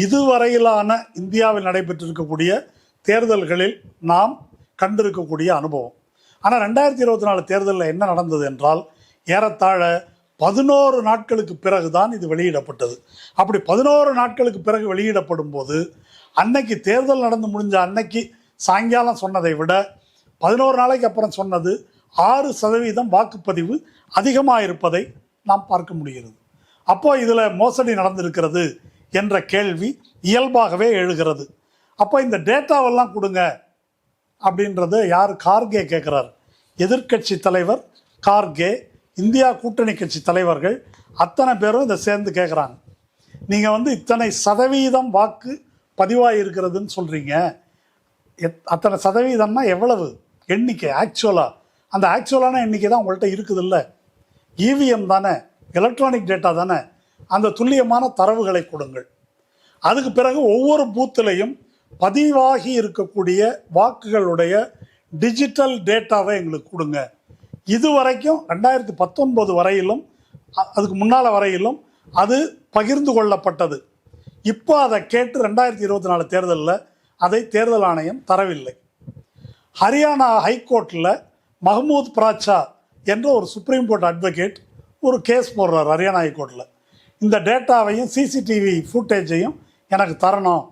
இதுவரையிலான இந்தியாவில் நடைபெற்றிருக்கக்கூடிய தேர்தல்களில் நாம் கண்டிருக்கக்கூடிய அனுபவம். ஆனால் 2024 தேர்தலில் என்ன நடந்தது என்றால், ஏறத்தாழ 11 நாட்களுக்கு பிறகு தான் இது வெளியிடப்பட்டது. அப்படி 11 நாட்களுக்கு பிறகு வெளியிடப்படும் போது, அன்னைக்கு தேர்தல் நடந்து முடிஞ்ச அன்னைக்கு சாயங்காலம் சொன்னதை விட 11 நாளைக்கு அப்புறம் சொன்னது 6% வாக்குப்பதிவு அதிகமாக இருப்பதை நாம் பார்க்க முடிகிறது. அப்போ இதில் மோசடி நடந்திருக்கிறது என்ற கேள்வி இயல்பாகவே எழுகிறது. அப்போ இந்த டேட்டாவெல்லாம் கொடுங்க அப்படின்றது யார்? கார்கே கேட்குறார். எதிர்க்கட்சி தலைவர் கார்கே, இந்தியா கூட்டணி கட்சி தலைவர்கள் அத்தனை பேரும் இதை சேர்ந்து கேட்குறாங்க. நீங்கள் இத்தனை சதவீதம் வாக்கு பதிவாகி இருக்கிறதுன்னு சொல்கிறீங்க, அத்தனை சதவீதம்னா எவ்வளவு எண்ணிக்கை? ஆக்சுவலாக அந்த ஆக்சுவலான எண்ணிக்கை தான் உங்கள்கிட்ட இருக்குது. இல்லை, இவிஎம் தானே, எலக்ட்ரானிக் டேட்டா தானே, அந்த துல்லியமான தரவுகளை கொடுங்கள். அதுக்கு பிறகு ஒவ்வொரு பூத்துலையும் பதிவாகி இருக்கக்கூடிய வாக்குகளுடைய டிஜிட்டல் டேட்டாவை எங்களுக்கு கொடுங்க. இதுவரைக்கும் 2019 வரையிலும் அதுக்கு முன்னால் வரையிலும் அது பகிர்ந்து கொள்ளப்பட்டது. இப்போ அதை கேட்டு 2024 தேர்தலில் அதை தேர்தல் ஆணையம் தரவில்லை. ஹரியானா ஹைகோர்ட்டில் மஹமூத் பிராச்சா என்ற ஒரு சுப்ரீம் கோர்ட் அட்வொகேட் ஒரு கேஸ் போடுறார் ஹரியானா ஹைகோர்ட்டில். இந்த டேட்டாவையும் சிசிடிவி ஃபுட்டேஜையும் எனக்கு தரணும்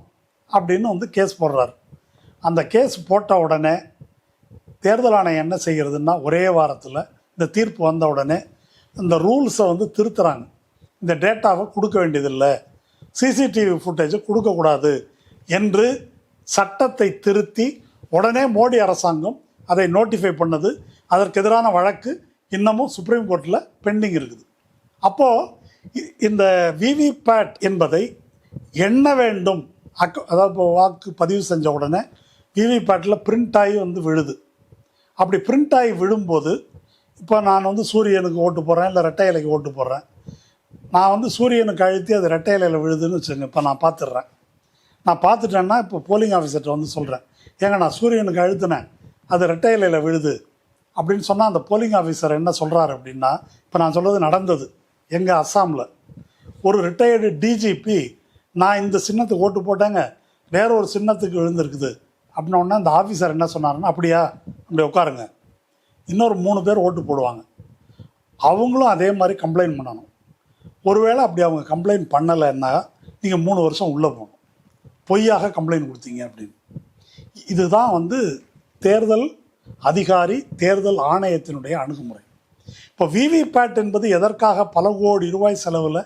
அப்படின்னு கேஸ் போடுறார். அந்த கேஸ் போட்ட உடனே தேர்தல் ஆணையம் என்ன செய்கிறதுன்னா, ஒரே வாரத்தில் இந்த தீர்ப்பு வந்த உடனே இந்த ரூல்ஸை திருத்துறாங்க. இந்த டேட்டாவை கொடுக்க வேண்டியதில்லை, சிசிடிவி ஃபுட்டேஜை கொடுக்கக்கூடாது என்று சட்டத்தை திருத்தி உடனே மோடி அரசாங்கம் அதை நோட்டிஃபை பண்ணது. அதற்கு எதிரான வழக்கு இன்னமும் சுப்ரீம் கோர்ட்டில் பெண்டிங் இருக்குது. அப்போது இந்த விவிபேட் என்பதை எண்ண வேண்டும். அதாவது இப்போ வாக்கு பதிவு செஞ்ச உடனே விவிபேட்டில் பிரிண்ட் ஆகி விழுது. அப்படி பிரிண்ட் ஆகி விழும்போது இப்போ நான் சூரியனுக்கு ஓட்டு போடுறேன், இல்லை ரெட்டை இலைக்கு ஓட்டு போடுறேன். நான் சூரியனுக்கு அழுத்தி அது ரெட்டை இலையில் விழுதுன்னு வச்சுங்க. இப்போ நான் பார்த்துடுறேன். நான் பார்த்துட்டேன்னா இப்போ போலிங் ஆஃபீஸர்கிட்ட சொல்கிறேன், ஏங்க நான் சூரியனுக்கு அழுத்தினேன், அது ரெட்டை இலையில் விழுது அப்படின்னு சொன்னால் அந்த போலிங் ஆஃபீஸர் என்ன சொல்கிறாரு அப்படின்னா, இப்போ நான் சொல்கிறது நடந்தது. எங்கள் அஸ்ஸாமில் ஒரு ரிட்டையர்டு டிஜிபி, நான் இந்த சின்னத்துக்கு ஓட்டு போட்டேங்க, வேற ஒரு சின்னத்துக்கு விழுந்திருக்குது அப்படின்னோடனே அந்த ஆஃபீஸர் என்ன சொன்னாருன்னா, அப்படியா, அப்படி உட்காருங்க, இன்னொரு 3 பேர் ஓட்டு போடுவாங்க, அவங்களும் அதே மாதிரி கம்ப்ளைண்ட் பண்ணணும். ஒருவேளை அப்படி அவங்க கம்ப்ளைண்ட் பண்ணலைன்னா நீங்கள் 3 வருஷம் உள்ளே போகணும், பொய்யாக கம்ப்ளைண்ட் கொடுத்தீங்க அப்படின்னு. இதுதான் தேர்தல் அதிகாரி, தேர்தல் ஆணையத்தினுடைய அணுகுமுறை. இப்போ விவிபேட் என்பது எதற்காக பல கோடி ரூபாய் செலவில்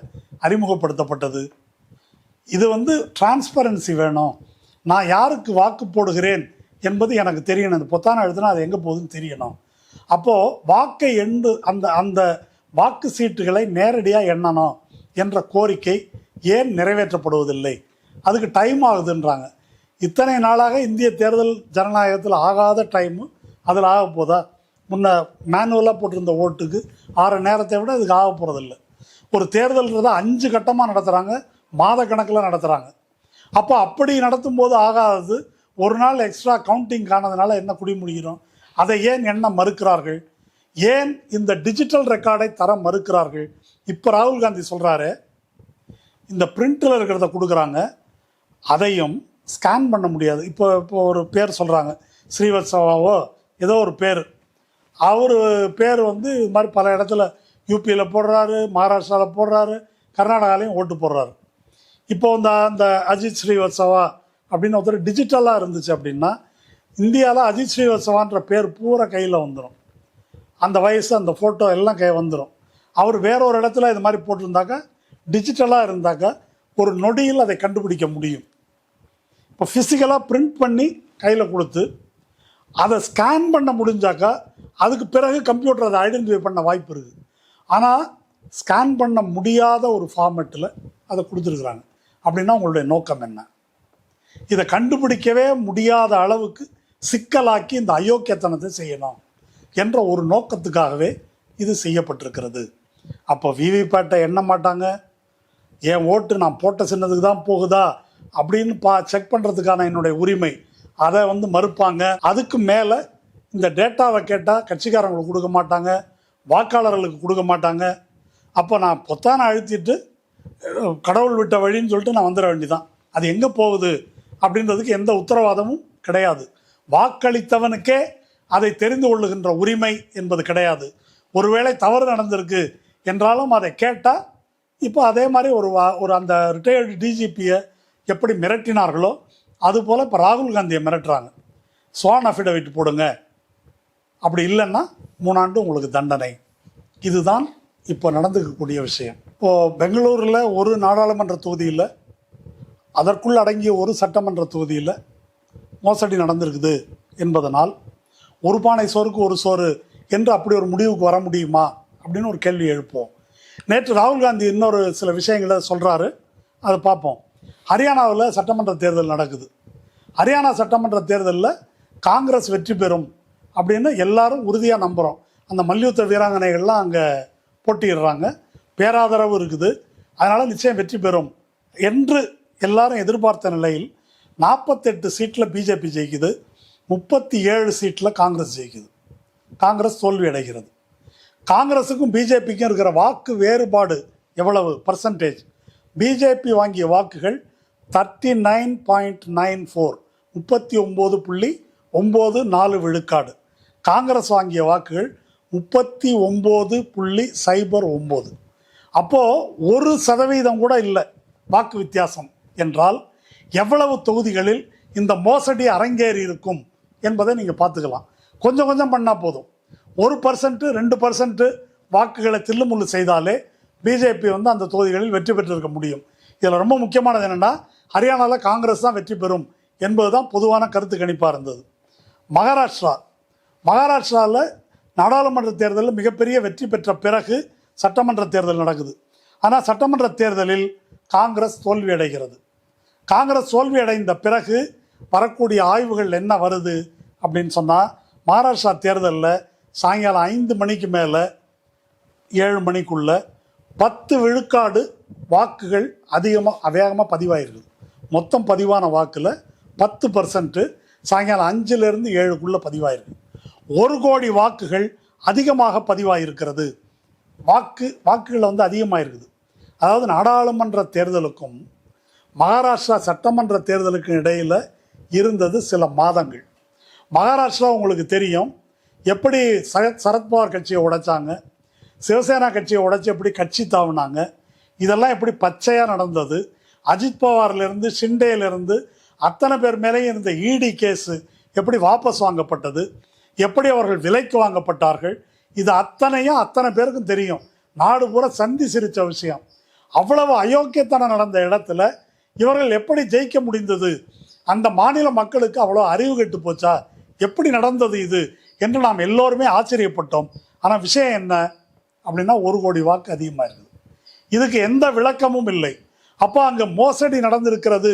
அறிமுகப்படுத்தப்பட்டது? இது டிரான்ஸ்பரன்சி வேணும். நான் யாருக்கு வாக்கு போடுகிறேன் என்பது எனக்கு தெரியணும். அந்த பொத்தான எழுதுனா அது எங்கே போகுதுன்னு தெரியணும். அப்போது வாக்கை அந்த வாக்கு சீட்டுகளை நேரடியாக எண்ணணும் என்ற கோரிக்கை ஏன் நிறைவேற்றப்படுவதில்லை? அதுக்கு டைம் ஆகுதுன்றாங்க. இத்தனை நாளாக இந்திய தேர்தல் ஜனநாயகத்தில் ஆகாத டைமு அதில் ஆக போதா? முன்ன மேனுவலாக போட்டிருந்த ஓட்டுக்கு 6 நேரத்தை விட இதுக்கு ஆக போகிறதில்ல. ஒரு தேர்தல்ன்றதை 5 கட்டமாக நடத்துகிறாங்க, மாத கணக்கில் நடத்துகிறாங்க. அப்போ அப்படி நடத்தும் போது ஆகாதது ஒரு நாள் எக்ஸ்ட்ரா கவுண்டிங் காணதுனால என்ன குடிமுடிகிறோம்? அதை ஏன் எண்ண மறுக்கிறார்கள்? ஏன் இந்த டிஜிட்டல் ரெக்கார்டை தர மறுக்கிறார்கள்? இப்போ ராகுல் காந்தி சொல்கிறாரு, இந்த பிரிண்டில் இருக்கிறத கொடுக்குறாங்க, அதையும் ஸ்கேன் பண்ண முடியாது. இப்போ ஒரு பேர் சொல்கிறாங்க, ஸ்ரீவத்சவாவோ ஏதோ ஒரு பேர், அவர் பேர் இது மாதிரி பல இடத்துல யூபியில் போடுறாரு, மகாராஷ்டிராவில் போடுறாரு, கர்நாடகாலையும் ஓட்டு போடுறாரு. இப்போ அந்த அஜித் ஸ்ரீவத்சவா அப்படின்னு ஒருத்தர் டிஜிட்டலாக இருந்துச்சு அப்படின்னா, இந்தியாவில் அஜித் ஸ்ரீவத்சவான்ற பேர் பூரா கையில் வந்துடும். அந்த வயசு, அந்த ஃபோட்டோ எல்லாம் வந்துடும். அவர் வேற ஒரு இடத்துல இது மாதிரி போட்டிருந்தாக்கா, டிஜிட்டலாக இருந்தாக்கா ஒரு நொடியில் அதை கண்டுபிடிக்க முடியும். இப்போ ஃபிசிக்கலாக பிரிண்ட் பண்ணி கையில் கொடுத்து அதை ஸ்கேன் பண்ண முடிஞ்சாக்கா அதுக்கு பிறகு கம்ப்யூட்டர் அதை ஐடென்டிஃபை பண்ண வாய்ப்பு இருக்குது. ஆனால் ஸ்கேன் பண்ண முடியாத ஒரு ஃபார்மேட்டில் அதை கொடுத்துருக்குறாங்க. அப்படின்னா உங்களுடைய நோக்கம் என்ன? இதை கண்டுபிடிக்கவே முடியாத அளவுக்கு சிக்கலாக்கி இந்த அயோக்கியத்தனத்தை செய்யணும் என்ற ஒரு நோக்கத்துக்காகவே இது செய்யப்பட்டிருக்கிறது. அப்போ விவிபேட்டை எண்ண மாட்டாங்க, என் ஓட்டு நான் போட்ட சின்னதுக்கு தான் போகுதா அப்படின்னு செக் பண்ணுறதுக்கான என்னுடைய உரிமை, அதை மறுப்பாங்க. அதுக்கு மேலே இந்த டேட்டாவை கேட்டால் கட்சிக்காரங்களுக்கு கொடுக்க மாட்டாங்க, வாக்காளர்களுக்கு கொடுக்க மாட்டாங்க. அப்போ நான் பொத்தான அழுத்திட்டு கடவுள் விட்ட வழின்னு சொல்லிட்டு நான் வந்துட வேண்டிதான். அது எங்கே போகுது அப்படின்றதுக்கு எந்த உத்தரவாதமும் கிடையாது. வாக்களித்தவனுக்கே அதை தெரிந்து கொள்ளுகின்ற உரிமை என்பது கிடையாது. ஒருவேளை தவறு நடந்திருக்கு என்றாலும் அதை கேட்டால், இப்போ அதே மாதிரி ஒரு அந்த ரிட்டையர்டு டிஜிபியை எப்படி மிரட்டினார்களோ அதுபோல் இப்போ ராகுல் காந்தியை மிரட்டுறாங்க. ஸ்வான் அஃபிடவிட் போடுங்க, அப்படி இல்லைன்னா 3 ஆண்டு உங்களுக்கு தண்டனை. இதுதான் இப்போ நடந்துக்கக்கூடிய விஷயம். இப்போது பெங்களூரில் ஒரு நாடாளுமன்ற தொகுதியில், அதற்குள் அடங்கிய ஒரு சட்டமன்ற தொகுதியில் மோசடி நடந்திருக்குது என்பதனால் ஒரு பானை சோறுக்கு ஒரு சோறு என்று அப்படி ஒரு முடிவுக்கு வர முடியுமா அப்படின்னு ஒரு கேள்வி எழுப்போம். நேற்று ராகுல் காந்தி இன்னொரு சில விஷயங்களை சொல்கிறாரு, அதை பார்ப்போம். ஹரியானாவில் சட்டமன்ற தேர்தல் நடக்குது. ஹரியானா சட்டமன்ற தேர்தலில் காங்கிரஸ் வெற்றி பெறும் அப்படின்னு எல்லாரும் உறுதியாக நம்புகிறோம். அந்த மல்யுத்த வீராங்கனைகள்லாம் அங்கே போட்டியிடுறாங்க, பேராதரவு இருக்குது, அதனால் நிச்சயம் வெற்றி பெறும் என்று எல்லாரும் எதிர்பார்த்த நிலையில் 48 சீட்டில் பிஜேபி ஜெயிக்குது, 37 சீட்டில் காங்கிரஸ் ஜெயிக்குது. காங்கிரஸ் தோல்வி அடைகிறது. காங்கிரஸுக்கும் பிஜேபிக்கும் இருக்கிற வாக்கு வேறுபாடு எவ்வளவு பர்சன்டேஜ்? பிஜேபி வாங்கிய வாக்குகள் 39.94, 39.94 விழுக்காடு. காங்கிரஸ் வாங்கிய வாக்குகள் 39.09. அப்போது 1% கூட இல்லை வாக்கு வித்தியாசம் என்றால் எவ்வளவு தொகுதிகளில் இந்த மோசடி அரங்கேறி இருக்கும் என்பதை நீங்கள் பார்த்துக்கலாம். கொஞ்சம் கொஞ்சம் பண்ணால் போதும். 1%, 2% வாக்குகளை தில்லுமுள்ளு செய்தாலே பிஜேபி அந்த தொகுதிகளில் வெற்றி பெற்றிருக்க முடியும். இதில் ரொம்ப முக்கியமானது என்னென்னா, ஹரியானாவில் காங்கிரஸ் தான் வெற்றி பெறும் என்பது தான் பொதுவான கருத்து கணிப்பாக இருந்தது. மகாராஷ்டிராவில் நாடாளுமன்ற தேர்தலில் மிகப்பெரிய வெற்றி பெற்ற பிறகு சட்டமன்ற தேர்தல் நடக்குது. ஆனால் சட்டமன்ற தேர்தலில் காங்கிரஸ் தோல்வி அடைகிறது. காங்கிரஸ் தோல்வி அடைந்த பிறகு வரக்கூடிய ஆய்வுகள் என்ன வருது அப்படின்னு சொன்னால், மகாராஷ்டிரா தேர்தலில் சாயங்காலம் 5 மணிக்கு மேலே 7 மணிக்குள்ள 10 விழுக்காடு வாக்குகள் வேகமாக பதிவாயிருக்குது. மொத்தம் பதிவான வாக்கில் 10% சாயங்காலம் 5லேருந்து 7க்குள்ளே பதிவாயிருக்கு. 1 கோடி வாக்குகள் அதிகமாக பதிவாயிருக்கிறது. வாக்குகள் அதிகமாக இருக்குது. அதாவது நாடாளுமன்ற தேர்தலுக்கும் மகாராஷ்டிரா சட்டமன்ற தேர்தலுக்கும் இடையில் இருந்தது சில மாதங்கள். மகாராஷ்டிரா உங்களுக்கு தெரியும், எப்படி சரத்பவார் கட்சியை உடைச்சாங்க, சிவசேனா கட்சியை உடைச்சி எப்படி கட்சி தாவுனாங்க, இதெல்லாம் எப்படி பச்சையாக நடந்தது. அஜித் பவார்லேருந்து ஷிண்டேலேருந்து அத்தனை பேர் மேலேயும் இருந்த இடி கேஸு எப்படி வாபஸ் வாங்கப்பட்டது, எப்படி அவர்கள் விலைக்கு வாங்கப்பட்டார்கள், இது அத்தனை பேருக்கும் தெரியும். நாடு பூரா சந்தி சிரித்த விஷயம். அவ்வளவு அயோக்கியத்தனம் நடந்த இடத்துல இவர்கள் எப்படி ஜெயிக்க முடிந்தது? அந்த மாநில மக்களுக்கு அவ்வளோ அறிவு கெட்டு போச்சா? எப்படி நடந்தது இது என்று நாம் எல்லோருமே ஆச்சரியப்பட்டோம். ஆனால் விஷயம் என்ன அப்படின்னா, 1 கோடி வாக்கு அதிகமாக இருக்குது. இதுக்கு எந்த விளக்கமும் இல்லை. அப்போ அங்கே மோசடி நடந்திருக்கிறது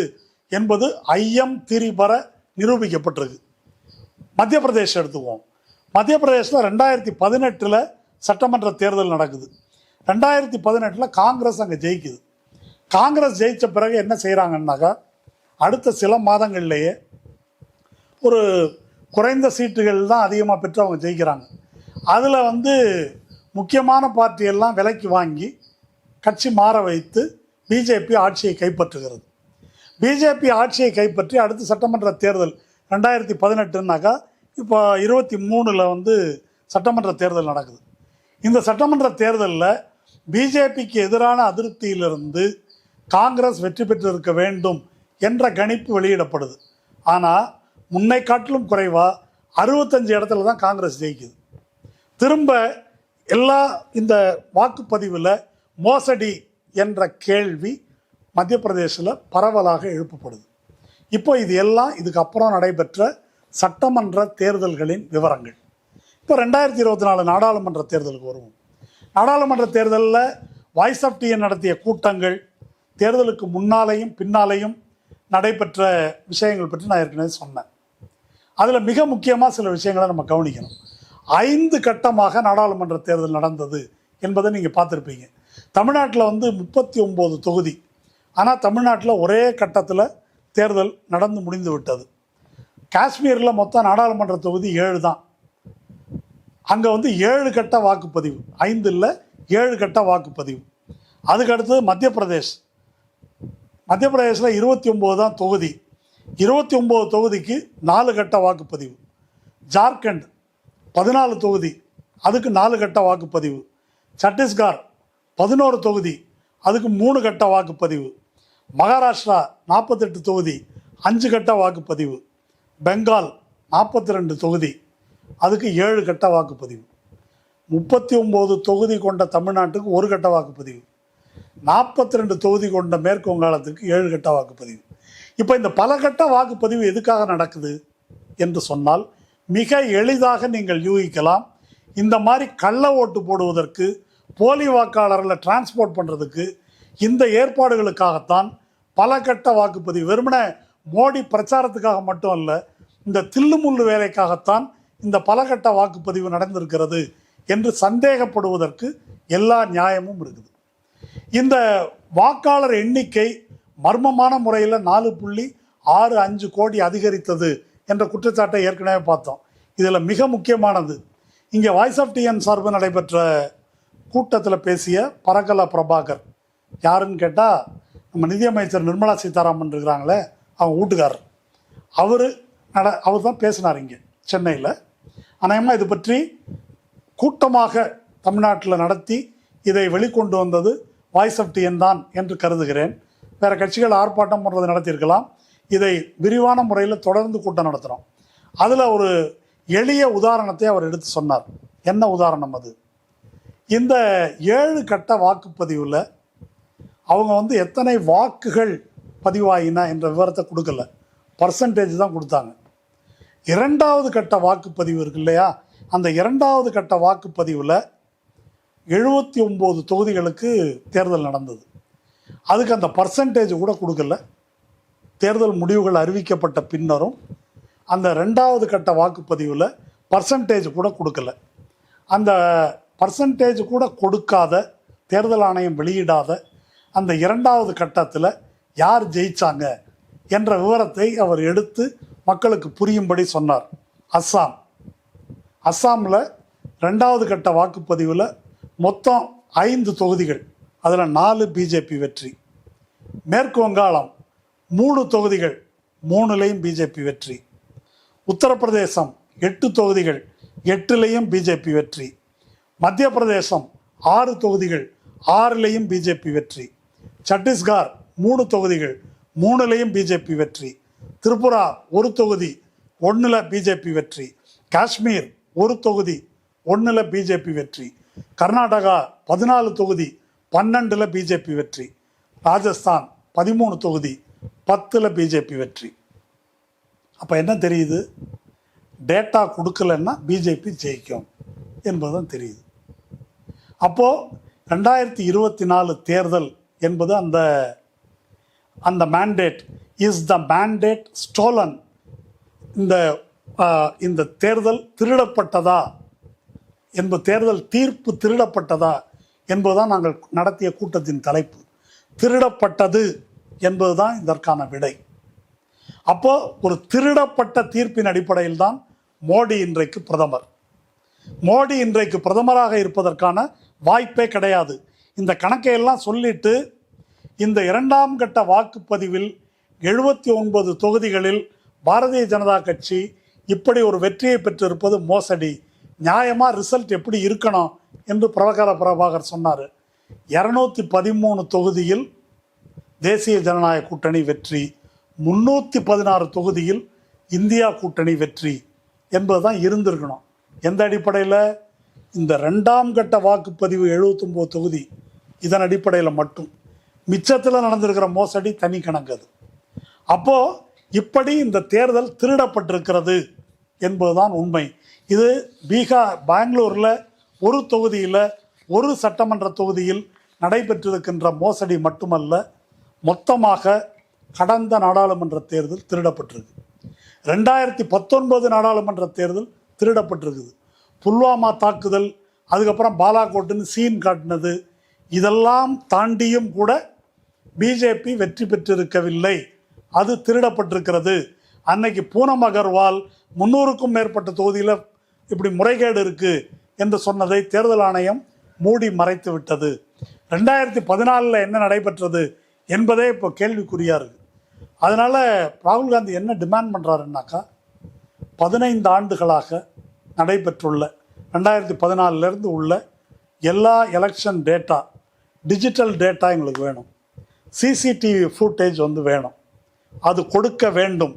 என்பது ஐயம் திரிபர நிரூபிக்கப்பட்டிருக்கு. மத்திய பிரதேசம் எடுத்துக்குவோம். மத்திய பிரதேசத்தில் 2018 சட்டமன்ற தேர்தல் நடக்குது. 2018 காங்கிரஸ் அங்கே ஜெயிக்குது. காங்கிரஸ் ஜெயித்த பிறகு என்ன செய்கிறாங்கன்னாக்கா, அடுத்த சில மாதங்கள்லேயே ஒரு குறைந்த சீட்டுகள் தான் அதிகமாக பெற்று அவங்க ஜெயிக்கிறாங்க. அதில் முக்கியமான பார்ட்டியெல்லாம் விலைக்கு வாங்கி கட்சி மாற வைத்து பிஜேபி ஆட்சியை கைப்பற்றுகிறது. பிஜேபி ஆட்சியை கைப்பற்றி அடுத்த சட்டமன்ற தேர்தல் 2018னாக்கா இப்போ 23 சட்டமன்ற தேர்தல் நடக்குது. இந்த சட்டமன்ற தேர்தலில் பிஜேபிக்கு எதிரான அதிருப்தியிலிருந்து காங்கிரஸ் வெற்றி பெற்றிருக்க வேண்டும் என்ற கணிப்பு வெளியிடப்படுது. ஆனால் முன்னை காட்டிலும் குறைவாக 65 இடத்துல தான் காங்கிரஸ் ஜெயிக்குது. திரும்ப இந்த வாக்குப்பதிவில் மோசடி என்ற கேள்வி மத்திய பிரதேசில் பரவலாக எழுப்பப்படுது. இப்போ இது எல்லாம் இதுக்கப்புறம் நடைபெற்ற சட்டமன்ற தேர்தல்களின் விவரங்கள். இப்போ 2024 நாடாளுமன்ற தேர்தலுக்கு வருவோம். நாடாளுமன்ற தேர்தலில் வாய்ஸ் ஆஃப் டிஎன் நடத்திய கூட்டங்கள், தேர்தலுக்கு முன்னாலேயும் பின்னாலேயும் நடைபெற்ற விஷயங்கள் பற்றி நான் ஏற்கனவே சொன்னேன். அதில் மிக முக்கியமாக சில விஷயங்களை நம்ம கவனிக்கணும். 5 கட்டமாக நாடாளுமன்ற தேர்தல் நடந்தது என்பதை நீங்கள் பார்த்துருப்பீங்க. தமிழ்நாட்டில் 39 தொகுதி. ஆனால் தமிழ்நாட்டில் ஒரே கட்டத்தில் தேர்தல் நடந்து முடிந்து விட்டது. காஷ்மீரில் மொத்தம் நாடாளுமன்ற தொகுதி 7 தான். அங்கே 7 கட்ட வாக்குப்பதிவு, 5 இல்லை 7 கட்ட வாக்குப்பதிவு. அதுக்கடுத்தது மத்திய பிரதேசில் 29 தான் தொகுதி. 29 தொகுதிக்கு 4 கட்ட வாக்குப்பதிவு. ஜார்க்கண்ட் 14 தொகுதி, அதுக்கு 4 கட்ட வாக்குப்பதிவு. சத்தீஸ்கர் 11 தொகுதி, அதுக்கு 3 கட்ட வாக்குப்பதிவு. மகாராஷ்டிரா 48 தொகுதி, 5 கட்ட வாக்குப்பதிவு. பெங்கால் 42 தொகுதி, அதுக்கு 7 கட்ட வாக்குப்பதிவு. 39 தொகுதி கொண்ட தமிழ்நாட்டுக்கு 1 கட்ட வாக்குப்பதிவு. 42 தொகுதி கொண்ட மேற்கு வங்காளத்துக்கு 7 கட்ட வாக்குப்பதிவு. இப்போ இந்த பல கட்ட வாக்குப்பதிவு எதுக்காக நடக்குது என்று சொன்னால், மிக எளிதாக நீங்கள் யூகிக்கலாம். இந்த மாதிரி கள்ள ஓட்டு போடுவதற்கு, போலி வாக்காளர்களை டிரான்ஸ்போர்ட் பண்ணுறதுக்கு, இந்த ஏற்பாடுகளுக்காகத்தான் பல கட்ட வாக்குப்பதிவு. வெறுமனே மோடி பிரச்சாரத்துக்காக மட்டும் அல்ல, இந்த தில்லுமுள்ளு வேலைக்காகத்தான் இந்த பல கட்ட வாக்குப்பதிவு நடந்திருக்கிறது என்று சந்தேகப்படுவதற்கு எல்லா நியாயமும் இருக்குது. இந்த வாக்காளர் எண்ணிக்கை மர்மமான முறையில் 4.65 கோடி அதிகரித்தது என்ற குற்றச்சாட்டை ஏற்கனவே பார்த்தோம். இதில் மிக முக்கியமானது, இங்கே வாய்ஸ் ஆஃப் டிஎன் சார்பு நடைபெற்ற கூட்டத்தில் பேசிய பரகல பிரபாகர். யாருன்னு கேட்டால், நம்ம நிதியமைச்சர் நிர்மலா சீதாராமன் இருக்கிறாங்களே, அவங்க வீட்டுக்காரர். அவர் தான் பேசினார் இங்கே சென்னையில். அநேகமாக இது பற்றி கூட்டமாக தமிழ்நாட்டில் நடத்தி இதை வெளிக்கொண்டு வந்தது வாய்ஸ் ஆஃப் டிஎன் தான் என்று கருதுகிறேன். வேறு கட்சிகள் ஆர்ப்பாட்டம் போன்றது நடத்தியிருக்கலாம். இதை விரிவான முறையில் தொடர்ந்து கூட்டம் நடத்துகிறோம். அதில் ஒரு எளிய உதாரணத்தை அவர் எடுத்து சொன்னார். என்ன உதாரணம் அது? இந்த 7 கட்ட வாக்குப்பதிவில் அவங்க எத்தனை வாக்குகள் பதிவாயின என்ற விவரத்தை கொடுக்கல, பர்சன்டேஜ் தான் கொடுத்தாங்க. 2வது கட்ட வாக்குப்பதிவு இருக்கு இல்லையா, அந்த 2வது கட்ட வாக்குப்பதிவில் 79 தொகுதிகளுக்கு தேர்தல் நடந்தது. அதுக்கு அந்த பர்சன்டேஜ் கூட கொடுக்கல. தேர்தல் முடிவுகள் அறிவிக்கப்பட்ட பின்னரும் அந்த 2வது கட்ட வாக்குப்பதிவில் பர்சன்டேஜ் கூட கொடுக்கல. அந்த பர்சன்டேஜ் கூட கொடுக்காத, தேர்தல் ஆணையம் வெளியிடாத அந்த 2வது கட்டத்தில் யார் ஜெயிச்சாங்க என்ற விவரத்தை அவர் எடுத்து மக்களுக்கு புரியும்படி சொன்னார். அஸ்ஸாமில் 2வது கட்ட வாக்குப்பதிவில் மொத்தம் 5 தொகுதிகள், அதில் 4 பிஜேபி வெற்றி. மேற்கு வங்காளம் 3 தொகுதிகள், 3லையும் பிஜேபி வெற்றி. உத்தரப்பிரதேசம் 8 தொகுதிகள், 8லையும் பிஜேபி வெற்றி. மத்திய பிரதேசம் 6 தொகுதிகள், 6லையும் பிஜேபி வெற்றி. சத்தீஸ்கர் 3 தொகுதிகள், 3லையும் பிஜேபி வெற்றி. திரிபுரா 1 தொகுதி, 1ல் பிஜேபி வெற்றி. காஷ்மீர் 1 தொகுதி, 1ல் பிஜேபி வெற்றி. கர்நாடகா 14 தொகுதி, 12ல் பிஜேபி வெற்றி. ராஜஸ்தான் 13 தொகுதி, 10ல் பிஜேபி வெற்றி. அப்போ என்ன தெரியுது? டேட்டா கொடுக்கலன்னா பிஜேபி ஜெயிக்கும் என்பதுதான் தெரியுது. அப்போது 2024 தேர்தல் என்பது அந்த mandate is the mandate stolon. இந்த தேர்தல் திருடப்பட்டதா தேர்தல் தீர்ப்பு திருடப்பட்டதா என்பதுதான் நாங்கள் நடத்திய கூட்டத்தின் தலைப்பு. திருடப்பட்டது என்பதுதான் இதற்கான விடை. அப்போ ஒரு திருடப்பட்ட தீர்ப்பின் அடிப்படையில் தான் மோடி இன்றைக்கு பிரதமர். மோடி இன்றைக்கு பிரதமராக இருப்பதற்கான வாய்ப்பே கிடையாது. இந்த கணக்கையெல்லாம் சொல்லிட்டு, இந்த 2ஆம் கட்ட வாக்குப்பதிவில் 79 தொகுதிகளில் பாரதிய ஜனதா கட்சி இப்படி ஒரு வெற்றியை பெற்றிருப்பது மோசடி, நியாயமாக ரிசல்ட் எப்படி இருக்கணும் என்று பரகல பிரபாகர் சொன்னார். 213 தொகுதியில் தேசிய ஜனநாயக கூட்டணி வெற்றி, 316 தொகுதியில் இந்தியா கூட்டணி வெற்றி என்பதுதான் இருந்திருக்கணும். எந்த அடிப்படையில்? இந்த 2ஆம் கட்ட வாக்குப்பதிவு 79 தொகுதி, இதன் அடிப்படையில் மட்டும். மிச்சத்தில் நடந்திருக்கிற மோசடி தனி கணக்கு அது. அப்போது இப்படி இந்த தேர்தல் திருடப்பட்டிருக்கிறது என்பதுதான் உண்மை. இது பெங்களூரில் ஒரு தொகுதியில், ஒரு சட்டமன்ற தொகுதியில் நடைபெற்றிருக்கின்ற மோசடி மட்டுமல்ல, மொத்தமாக கடந்த நாடாளுமன்ற தேர்தல் திருடப்பட்டிருக்கு. 2019 நாடாளுமன்ற தேர்தல் திருடப்பட்டிருக்குது. புல்வாமா தாக்குதல், அதுக்கப்புறம் பாலாகோட்டுன்னு சீன் காட்டினது, இதெல்லாம் தாண்டியும் கூட பிஜேபி வெற்றி பெற்றிருக்கவில்லை, அது திருடப்பட்டிருக்கிறது. அன்னைக்கு பூனம் அகர்வால் 300க்கும் மேற்பட்ட தொகுதியில் இப்படி முறைகேடு இருக்குது என்று சொன்னதை தேர்தல் ஆணையம் மூடி மறைத்து விட்டது. 2014 என்ன நடைபெற்றது என்பதே இப்போ கேள்விக்குறியாக இருக்குது. அதனால் ராகுல் காந்தி என்ன டிமாண்ட் பண்ணுறாருன்னாக்கா, 15 ஆண்டுகளாக நடைபெற்றுள்ள 2014 உள்ள எல்லா எலெக்ஷன் டேட்டா, டிஜிட்டல் டேட்டா எங்களுக்கு வேணும், சிசிடிவி ஃபுட்டேஜ் வேணும், அது கொடுக்க வேண்டும்.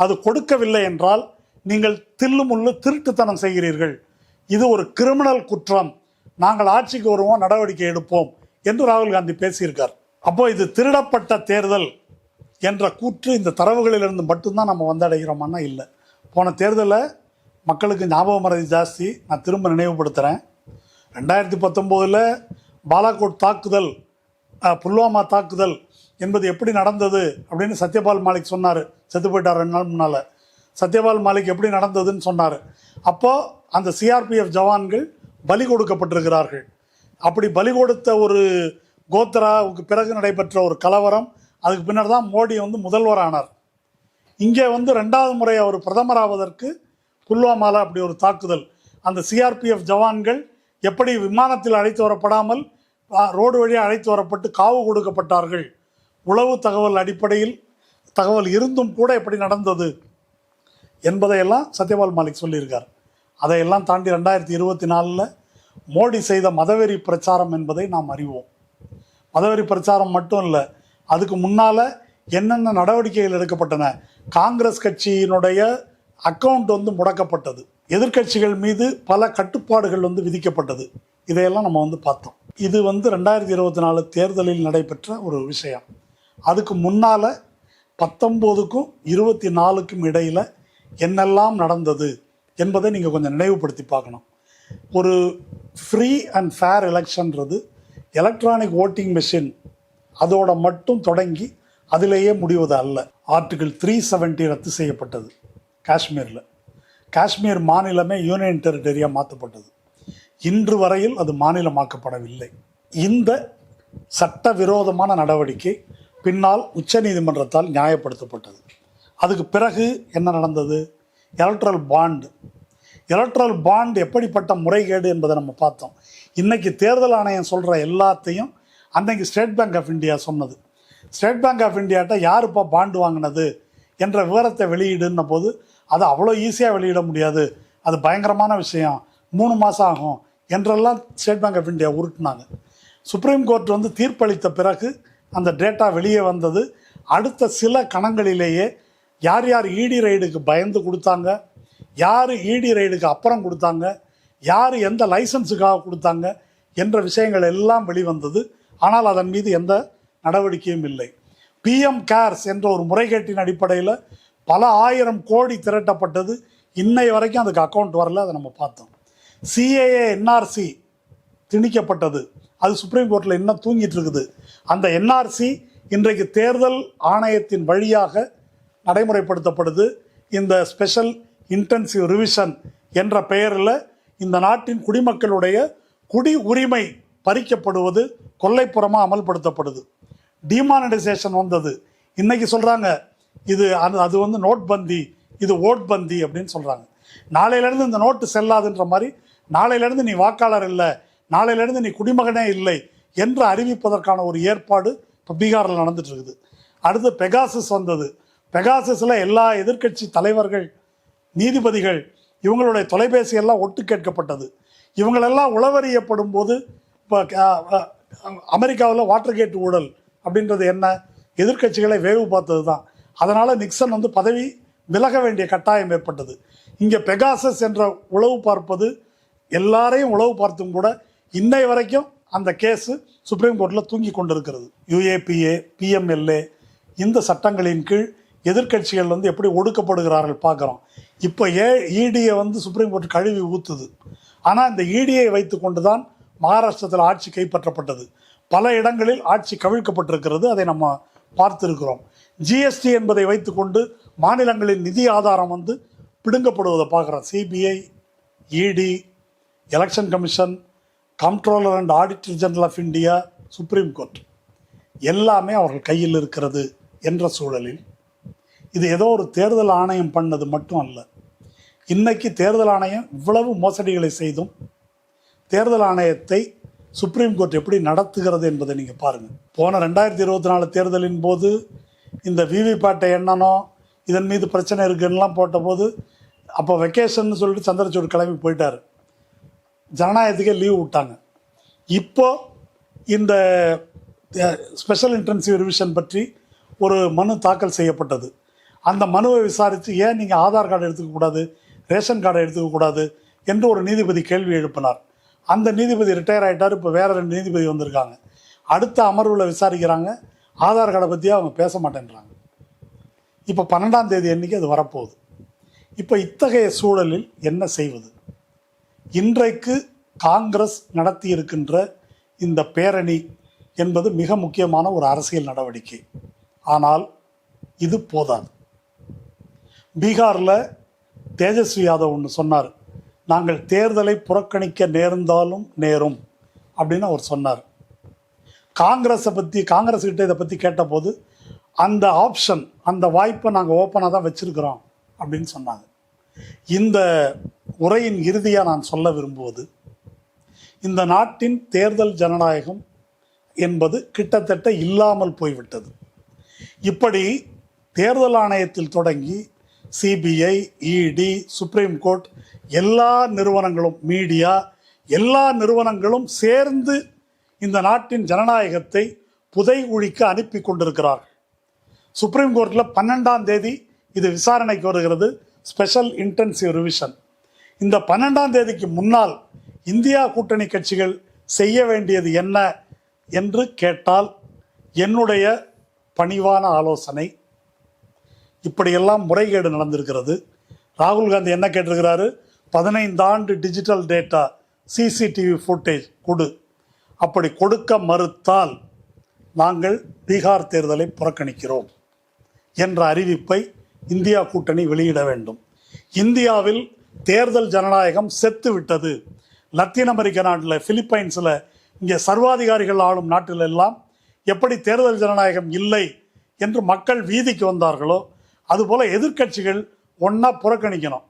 அது கொடுக்கவில்லை என்றால் நீங்கள் தில்லுமுள்ளு திருட்டுத்தனம் செய்கிறீர்கள், இது ஒரு கிரிமினல் குற்றம், நாங்கள் ஆட்சிக்கு வருவோம், நடவடிக்கை எடுப்போம் என்று ராகுல் காந்தி பேசியிருக்கார். அப்போ இது திருடப்பட்ட தேர்தல் என்ற கூற்று இந்த தரவுகளிலிருந்து மட்டும்தான் நம்ம வந்தடைகிறோமானா இல்லை. போன தேர்தலில் மக்களுக்கு ஞாபக மறதி ஜாஸ்தி. நான் திரும்ப நினைவுபடுத்துகிறேன். 2019 பாலாகோட் தாக்குதல், புல்வாமா தாக்குதல் என்பது எப்படி நடந்தது அப்படின்னு சத்யபால் மாலிக் சொன்னார். செத்து போயிட்டார் 2 நாள் முன்னால். சத்யபால் மாலிக் எப்படி நடந்ததுன்னு சொன்னார். அப்போது அந்த சிஆர்பிஎஃப் ஜவான்கள் பலி கொடுக்கப்பட்டிருக்கிறார்கள். அப்படி பலி கொடுத்த ஒரு கோத்ராவுக்கு பிறகு நடைபெற்ற ஒரு கலவரம், அதுக்கு பின்னர் தான் மோடி முதல்வர் ஆனார். இங்கே 2வது முறை அவர் பிரதமராவதற்கு புல்வாமாவில் அப்படி ஒரு தாக்குதல், அந்த சிஆர்பிஎஃப் ஜவான்கள் எப்படி விமானத்தில் அழைத்து வரப்படாமல் ரோடு வழியாக அழைத்து வரப்பட்டு காவு கொடுக்கப்பட்டார்கள், உளவு தகவல் அடிப்படையில் தகவல் இருந்தும் கூட எப்படி நடந்தது என்பதையெல்லாம் சத்யபால் மாலிக் சொல்லியிருக்கார். அதையெல்லாம் தாண்டி 2024 மோடி செய்த மதவெறி பிரச்சாரம் என்பதை நாம் அறிவோம். மதவெறி பிரச்சாரம் மட்டும் இல்லை, அதுக்கு முன்னால் என்னென்ன நடவடிக்கைகள் எடுக்கப்பட்டன. காங்கிரஸ் கட்சியினுடைய அக்கௌண்ட் முடக்கப்பட்டது, எதிர்க்கட்சிகள் மீது பல கட்டுப்பாடுகள் விதிக்கப்பட்டது. இதையெல்லாம் நம்ம பார்த்தோம். இது 2024 தேர்தலில் நடைபெற்ற ஒரு விஷயம். அதுக்கு முன்னால் 19க்கும் 24க்கும் இடையில் என்னெல்லாம் நடந்தது என்பதை நீங்கள் கொஞ்சம் நினைவுபடுத்தி பார்க்கணும். ஒரு ஃப்ரீ அண்ட் ஃபேர் எலெக்ஷன்றது எலக்ட்ரானிக் ஓட்டிங் மெஷின் அதோட மட்டும் தொடங்கி அதிலேயே முடிவது அல்ல. ஆர்டிகிள் 370 ரத்து செய்யப்பட்டது. காஷ்மீரில் காஷ்மீர் மாநிலமே யூனியன் டெரிட்டரியாக மாற்றப்பட்டது. இன்று வரையில் அது மாநிலமாக்கப்படவில்லை. இந்த சட்டவிரோதமான நடவடிக்கை பின்னால் உச்சநீதிமன்றத்தால் நியாயப்படுத்தப்பட்டது. அதுக்கு பிறகு என்ன நடந்தது? எலக்ட்ரல் பாண்ட் எப்படிப்பட்ட முறைகேடு என்பதை நம்ம பார்த்தோம். இன்றைக்கி தேர்தல் ஆணையம் சொல்கிற எல்லாத்தையும் அன்றைக்கு ஸ்டேட் பேங்க் ஆஃப் இந்தியா சொன்னது. ஸ்டேட் பேங்க் ஆஃப் இந்தியாட்ட யாருப்பா பாண்டு வாங்கினது என்ற விவரத்தை வெளியிடுன போது அது அவ்வளோ ஈஸியாக வெளியிட முடியாது, அது பயங்கரமான விஷயம், 3 மாதம் ஆகும் என்றெல்லாம் ஸ்டேட் பேங்க் ஆஃப் இந்தியா உருட்டினாங்க. சுப்ரீம் கோர்ட் தீர்ப்பளித்த பிறகு அந்த டேட்டா வெளியே வந்தது. அடுத்த சில கணங்களிலேயே யார் யார் இடி ரைடுக்கு பயந்து கொடுத்தாங்க, யார் இடி ரைடுக்கு அப்புறம் கொடுத்தாங்க, யார் எந்த லைசன்ஸுக்காக கொடுத்தாங்க என்ற விஷயங்கள் எல்லாம் வெளிவந்தது. ஆனால் அதன் மீது எந்த நடவடிக்கையும் இல்லை. பிஎம் கேர்ஸ் என்ற ஒரு முறைகேட்டின் அடிப்படையில் பல 1000 கோடி திரட்டப்பட்டது. இன்னை வரைக்கும் அதுக்கு அக்கௌண்ட் வரல, அதை நம்ம பார்த்தோம். சிஏஏ என்ஆர்சி திணிக்கப்பட்டது, அது சுப்ரீம் கோர்ட்டில் இன்னும் தூங்கிட்டு இருக்குது. அந்த என்ஆர்சி இன்றைக்கு தேர்தல் ஆணையத்தின் வழியாக நடைமுறைப்படுத்தப்படுது. இந்த ஸ்பெஷல் இன்டென்சிவ் ரிவிஷன் என்ற பெயரில் இந்த நாட்டின் குடிமக்களுடைய குடி உரிமை பறிக்கப்படுவது கொல்லைப்புறமாக அமல்படுத்தப்படுது. டிமானிட்டைசேஷன் வந்தது. இன்றைக்கி சொல்கிறாங்க இது அது நோட் பந்தி, இது ஓட் பந்தி அப்படின்னு சொல்கிறாங்க. நாளையிலேருந்து இந்த நோட்டு செல்லாதுன்ற மாதிரி, நாளையிலேருந்து நீ வாக்காளர் இல்லை, நாளையிலேருந்து நீ குடிமகனே இல்லை என்று அறிவிப்பதற்கான ஒரு ஏற்பாடு இப்போ பீகாரில் நடந்துட்டு இருக்குது. அடுத்து பெகாசஸ் வந்தது. பெகாசஸில் எல்லா எதிர்க்கட்சி தலைவர்கள், நீதிபதிகள், இவங்களுடைய தொலைபேசியெல்லாம் ஒட்டு கேட்கப்பட்டது. இவங்களெல்லாம் உளவறியப்படும் போது இப்போ அமெரிக்காவில் வாட்டர்கேட் ஊழல் அப்படின்றது என்ன? எதிர்க்கட்சிகளை வேவு பார்த்தது தான். அதனால் நிக்சன் பதவி விலக வேண்டிய கட்டாயம் ஏற்பட்டது. இங்கே பெகாசஸ் என்ற உளவு பார்ப்பது, எல்லாரையும் உளவு பார்த்தும் கூட இன்னை வரைக்கும் அந்த கேஸு சுப்ரீம் கோர்ட்டில் தூங்கி கொண்டிருக்கிறது. யுஏபிஏ, பிஎம்எல்ஏ இந்த சட்டங்களின் கீழ் எதிர்க்கட்சிகள் எப்படி ஒடுக்கப்படுகிறார்கள் பார்க்குறோம். இப்போ இடியை சுப்ரீம் கோர்ட் கழுவி ஊற்றுது. ஆனால் இந்த இடியை வைத்து கொண்டு தான் மகாராஷ்டிரத்தில் ஆட்சி கைப்பற்றப்பட்டது. பல இடங்களில் ஆட்சி கவிழ்க்கப்பட்டிருக்கிறது, அதை நம்ம பார்த்துருக்கிறோம். ஜிஎஸ்டி என்பதை வைத்துக்கொண்டு மாநிலங்களின் நிதி ஆதாரம் பிடுங்கப்படுவதை பார்க்குறோம். CBI, ED, election commission, comptroller and auditor general of India, supreme court எல்லாமே அவர்கள் கையில் இருக்கிறது என்ற சூழலில் இது ஏதோ ஒரு தேர்தல் ஆணையம் பண்ணது மட்டும் அல்ல. இன்னைக்கு தேர்தல் ஆணையம் இவ்வளவு மோசடிகளை செய்தும் தேர்தல் ஆணையத்தை சுப்ரீம் கோர்ட் எப்படி நடத்துகிறது என்பதை நீங்கள் பாருங்கள். போன 2024 தேர்தலின் போது இந்த விவிபேட்டை எண்ணணும், இதன் மீது பிரச்சனை இருக்குன்னெலாம் போட்டபோது அப்போ வெக்கேஷன் சொல்லிட்டு சந்திரசூட் கிளம்பி போயிட்டார். ஜனநாயகத்துக்கே லீவ் விட்டாங்க. இப்போ இந்த ஸ்பெஷல் இன்டென்சிவ் ரிவிஷன் பற்றி ஒரு மனு தாக்கல் செய்யப்பட்டது. அந்த மனுவை விசாரித்து ஏன் நீங்கள் ஆதார் கார்டு எடுத்துக்கக்கூடாது, ரேஷன் கார்டை எடுத்துக்கக்கூடாது என்று ஒரு நீதிபதி கேள்வி எழுப்பினார். அந்த நீதிபதி ரிட்டையர் ஆகிட்டார். இப்போ வேறு 2 நீதிபதி வந்திருக்காங்க. அடுத்த அமர்வில் விசாரிக்கிறாங்க, ஆதார் கார்டை பற்றி அவங்க பேச மாட்டேன்றாங்க. இப்போ 12ஆம் தேதி அன்றைக்கி அது வரப்போகுது. இப்போ இத்தகைய சூழலில் என்ன செய்வது? இன்றைக்கு காங்கிரஸ் நடத்தி இருக்கின்ற இந்த பேரணி என்பது மிக முக்கியமான ஒரு அரசியல் நடவடிக்கை. ஆனால் இது போதாது. பீகாரில் தேஜஸ்வி யாதவ் ஒன்று சொன்னார், நாங்கள் தேர்தலை புறக்கணிக்க நேர்ந்தாலும் நேரும் அப்படின்னு அவர் சொன்னார். காங்கிரஸ் கிட்ட இதை பற்றி கேட்டபோது அந்த ஆப்ஷன், அந்த வாய்ப்பை நாங்கள் ஓப்பனாக தான் வச்சுருக்கிறோம் அப்படின்னு சொன்னாங்க. இந்த உரையின் இறுதியாக நான் சொல்ல விரும்புவது, இந்த நாட்டின் தேர்தல் ஜனநாயகம் என்பது கிட்டத்தட்ட இல்லாமல் போய்விட்டது. இப்படி தேர்தல் ஆணையத்தில் தொடங்கி சிபிஐ, இடி, சுப்ரீம் கோர்ட், எல்லா நிறுவனங்களும், மீடியா, எல்லா நிறுவனங்களும் சேர்ந்து இந்த நாட்டின் ஜனநாயகத்தை புதைகுழிக்க அனுப்பி கொண்டிருக்கிறார்கள். சுப்ரீம் கோர்ட்டில் 12ஆம் தேதி இது விசாரணைக்கு வருகிறது, ஸ்பெஷல் இன்டென்சிவ் ரிவிஷன். இந்த 12ஆம் தேதிக்கு முன்னால் இந்தியா கூட்டணி கட்சிகள் செய்ய வேண்டியது என்ன என்று கேட்டால் என்னுடைய பணிவான ஆலோசனை, இப்படியெல்லாம் முறைகேடு நடந்திருக்கிறது. ராகுல் காந்தி என்ன கேட்டிருக்கிறாரு? 15 ஆண்டு டிஜிட்டல் டேட்டா, சிசிடிவி ஃபுட்டேஜ் கொடு. அப்படி கொடுக்க மறுத்தால் நாங்கள் பீகார் தேர்தலை புறக்கணிக்கிறோம் என்ற அறிவிப்பை இந்தியா கூட்டணி வெளியிட வேண்டும். இந்தியாவில் தேர்தல் ஜனநாயகம் செத்து விட்டது. லத்தீன் அமெரிக்க நாட்டில், பிலிப்பைன்ஸில், இங்கே சர்வாதிகாரிகள் ஆளும் நாட்டில் எல்லாம் எப்படி தேர்தல் ஜனநாயகம் இல்லை என்று மக்கள் வீதிக்கு வந்தார்களோ அதுபோல் எதிர்க்கட்சிகள் ஒன்றா புறக்கணிக்கணும்.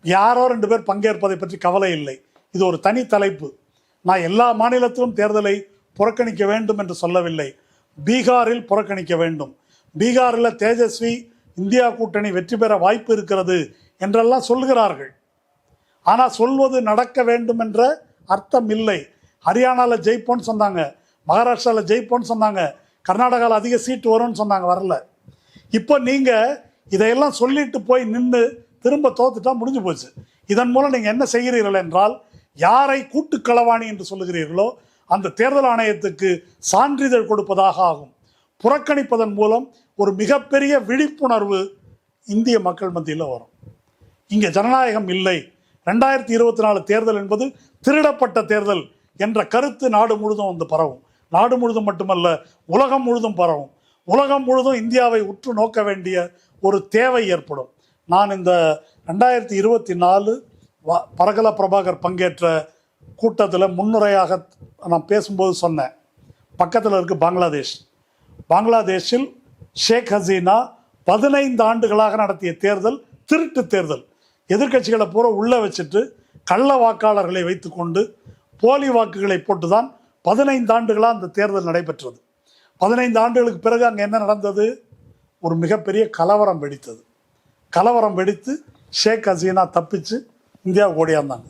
யாரோ 2 பேர் பங்கேற்பதை பற்றி கவலை இல்லை, இது ஒரு தனி தலைப்பு. நான் எல்லா மாநிலத்திலும் தேர்தலை புறக்கணிக்க வேண்டும் என்று சொல்லவில்லை. பீகாரில் புறக்கணிக்க வேண்டும். பீகாரில் தேஜஸ்வி இந்தியா கூட்டணி வெற்றி பெற வாய்ப்பு இருக்கிறது என்றெல்லாம் சொல்கிறார்கள். ஆனால் சொல்வது நடக்க வேண்டும் என்ற அர்த்தம் இல்லை. ஹரியானாவில் ஜெயிப்போன்னு சொன்னாங்க, மகாராஷ்டிராவில் ஜெயிப்போன்னு சொன்னாங்க, கர்நாடகாவில் அதிக சீட்டு வரும்னு சொன்னாங்க, வரல. இப்போ நீங்கள் இதையெல்லாம் சொல்லிட்டு போய் நின்று திரும்ப தோத்துட்டா முடிஞ்சு போச்சு. இதன் மூலம் நீங்கள் என்ன செய்கிறீர்கள் என்றால், யாரை கூட்டுக்களவாணி என்று சொல்லுகிறீர்களோ அந்த தேர்தல் ஆணையத்துக்கு சான்றிதழ் கொடுப்பதாக ஆகும். புறக்கணிப்பதன் மூலம் ஒரு மிகப்பெரிய விழிப்புணர்வு இந்திய மக்கள் மத்தியில் வரும். இங்கே ஜனநாயகம் இல்லை, 2024 தேர்தல் என்பது திருடப்பட்ட தேர்தல் என்ற கருத்து நாடு முழுதும் வந்து பரவும். நாடு முழுதும் மட்டுமல்ல, உலகம் முழுதும் பரவும். உலகம் முழுதும் இந்தியாவை உற்று நோக்க வேண்டிய ஒரு தேவை ஏற்படும். நான் இந்த 2024 பரகல பிரபாகர் பங்கேற்ற கூட்டத்தில் முன்னுரையாக நான் பேசும்போது சொன்னேன், பக்கத்தில் இருக்கு பாங்களாதேஷில் ஷேக் ஹசீனா 15 ஆண்டுகளாக நடத்திய தேர்தல் திருட்டு தேர்தல். எதிர்க்கட்சிகளை பூரா உள்ளே வச்சுட்டு கள்ள வாக்காளர்களை வைத்துக்கொண்டு போலி வாக்குகளை போட்டுதான் 15 ஆண்டுகளாக அந்த தேர்தல் நடைபெற்றது. 15 ஆண்டுகளுக்கு பிறகு அங்கே என்ன நடந்தது? ஒரு மிகப்பெரிய கலவரம் வெடித்தது. கலவரம் வெடித்து ஷேக் ஹசீனா தப்பிச்சு இந்தியாவுக்கு ஓடியாந்தாங்க.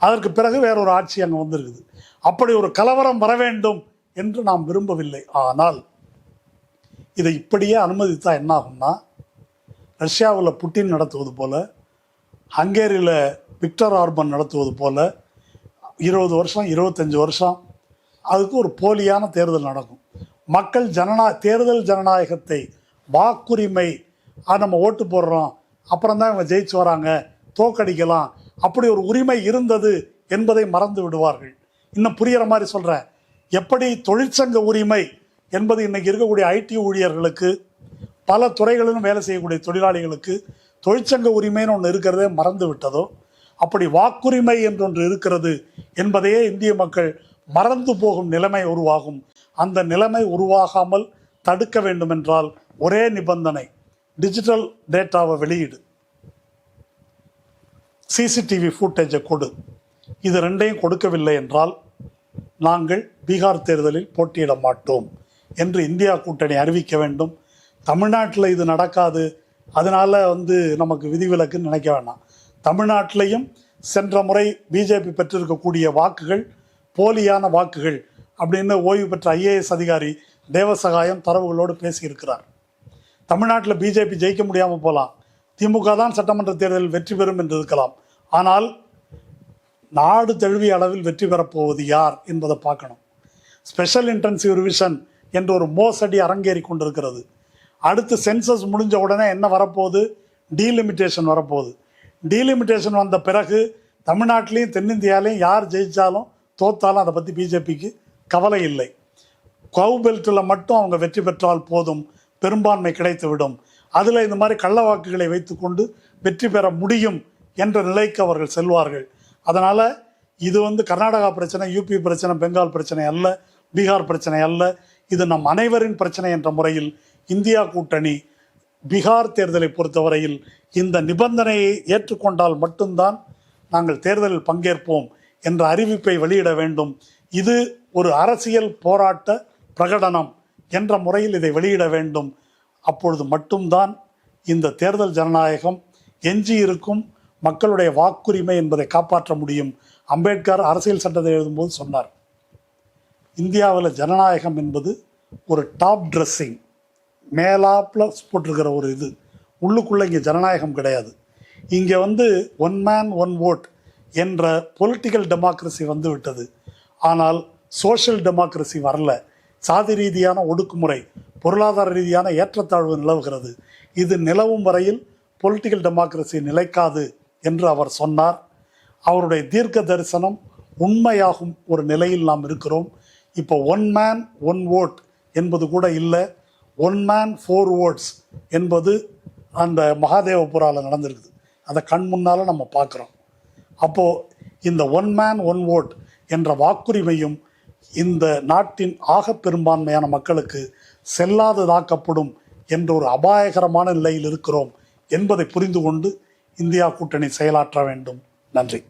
அதற்கு பிறகு வேறொரு ஆட்சி அங்கே வந்திருக்குது. அப்படி ஒரு கலவரம் வர வேண்டும் என்று நாம் விரும்பவில்லை. ஆனால் இதை இப்படியே அனுமதித்தா என்ன ஆகும்னா, ரஷ்யாவில் புட்டின் நடத்துவது போல, ஹங்கேரியில் விக்டர் ஆர்பன் நடத்துவது போல 20 வருஷம் 25 வருஷம் அதுக்கு ஒரு போலியான தேர்தல் நடக்கும். மக்கள் தேர்தல் ஜனநாயகத்தை, வாக்குரிமை, நம்ம ஓட்டு போடுறோம், அப்புறம் தான் இவங்க ஜெயிச்சு வராங்க, தோக்கடிக்கலாம், அப்படி ஒரு உரிமை இருந்தது என்பதை மறந்து விடுவார்கள். இன்னும் புரிகிற மாதிரி சொல்கிறேன், எப்படி தொழிற்சங்க உரிமை என்பது இன்றைக்கி இருக்கக்கூடிய ஐடி ஊழியர்களுக்கு, பல துறைகளிலும் வேலை செய்யக்கூடிய தொழிலாளிகளுக்கு தொழிற்சங்க உரிமைன்னு ஒன்று இருக்கிறதே மறந்து விட்டதோ, அப்படி வாக்குரிமை என்றொன்று இருக்கிறது என்பதையே இந்திய மக்கள் மறந்து போகும் நிலைமை உருவாகும். அந்த நிலைமை உருவாகாமல் தடுக்க வேண்டுமென்றால் ஒரே நிபந்தனை, டிஜிட்டல் டேட்டாவை வெளியிடு, சிசிடிவி ஃபுட்டேஜை கொடு. இது 2ஐயும் கொடுக்கவில்லை என்றால் நாங்கள் பீகார் தேர்தலில் போட்டியிட மாட்டோம் என்று இந்தியா கூட்டணி அறிவிக்க வேண்டும். தமிழ்நாட்டில் இது நடக்காது, அதனால் நமக்கு விதிவிலக்குன்னு நினைக்க வேண்டாம். தமிழ்நாட்டிலையும் சென்ற முறை பிஜேபி பெற்றிருக்கக்கூடிய வாக்குகள் போலியான வாக்குகள் அப்படின்னு ஓய்வு பெற்ற IAS அதிகாரி தேவசகாயம் தரவுகளோடு பேசியிருக்கிறார். தமிழ்நாட்டில் பிஜேபி ஜெயிக்க முடியாமல் போகலாம், திமுக தான் சட்டமன்ற தேர்தலில் வெற்றி பெறும் என்று இருக்கலாம். ஆனால் நாடு தழுவிய அளவில் வெற்றி பெறப்போவது யார் என்பதை பார்க்கணும். ஸ்பெஷல் இன்டென்சிவ் ரிவிஷன் என்ற ஒரு மோசடி அரங்கேறி கொண்டிருக்கிறது. அடுத்து சென்சஸ் முடிஞ்ச உடனே என்ன வரப்போகுது? டீலிமிட்டேஷன் வரப்போகுது. டீலிமிட்டேஷன் வந்த பிறகு தமிழ்நாட்டிலையும் தென்னிந்தியாலையும் யார் ஜெயித்தாலும் தோத்தாலும் அதை பற்றி பிஜேபிக்கு கவலை இல்லை. கவு பெல்ட்டில் மட்டும் அவங்க வெற்றி பெற்றால் போதும், பெரும்பான்மை கிடைத்துவிடும். அதில் இந்த மாதிரி கள்ள வாக்குகளை வைத்துக்கொண்டு வெற்றி பெற முடியும் என்ற நிலைக்கு அவர்கள் செல்வார்கள். அதனால் இது கர்நாடகா பிரச்சனை, யூபி பிரச்சனை, பெங்கால் பிரச்சனை அல்ல, பீகார் பிரச்சனை அல்ல. இது நம் அனைவரின் பிரச்சனை என்ற முறையில் இந்தியா கூட்டணி பீகார் தேர்தலை பொறுத்தவரையில் இந்த நிபந்தனையை ஏற்றுக்கொண்டால் மட்டும்தான் நாங்கள் தேர்தலில் பங்கேற்போம் என்ற அறிவிப்பை வெளியிட வேண்டும். இது ஒரு அரசியல் போராட்ட பிரகடனம் என்ற முறையில் இதை வெளியிட வேண்டும். அப்பொழுது மட்டும்தான் இந்த தேர்தல் ஜனநாயகம் எஞ்சி இருக்கும் மக்களுடைய வாக்குரிமை என்பதை காப்பாற்ற முடியும். அம்பேத்கர் அரசியல் சட்டத்தை எழுதும்போது சொன்னார், இந்தியாவில் ஜனநாயகம் என்பது ஒரு டாப் ட்ரெஸ்ஸிங், மேலாப்பில் போட்டிருக்கிற ஒரு இது, உள்ளுக்குள்ளே இங்கே ஜனநாயகம் கிடையாது. இங்கே ஒன் மேன் ஒன் ஓட் என்ற பொலிட்டிக்கல் டெமோக்ரஸி விட்டது. ஆனால் சோஷியல் டெமோக்ரஸி வரல. சாதி ரீதியான ஒடுக்குமுறை, பொருளாதார ரீதியான ஏற்றத்தாழ்வு நிலவுகிறது. இது நிலவும் வரையில் பொலிட்டிக்கல் டெமோக்ரஸி நிலைக்காது என்று அவர் சொன்னார். அவருடைய தீர்க்க தரிசனம் உண்மையாகும் ஒரு நிலையில் நாம் இருக்கிறோம். இப்போ ஒன் மேன் ஒன் ஓட் என்பது கூட இல்லை, ஒன் மேன் 4 votes என்பது அந்த மகாதேவபுராவில் நடந்திருக்குது. அதை கண் முன்னால் நம்ம பார்க்குறோம். அப்போது இந்த ஒன் மேன் ஒன் ஓட் என்ற வாக்குரிமையும் இந்த நாட்டின் ஆக பெரும்பான்மையான மக்களுக்கு செல்லாததாக்கப்படும் என்ற ஒரு அபாயகரமான நிலையில் இருக்கிறோம் என்பதை புரிந்து கொண்டு இந்தியா கூட்டணி செயலாற்ற வேண்டும். நன்றி.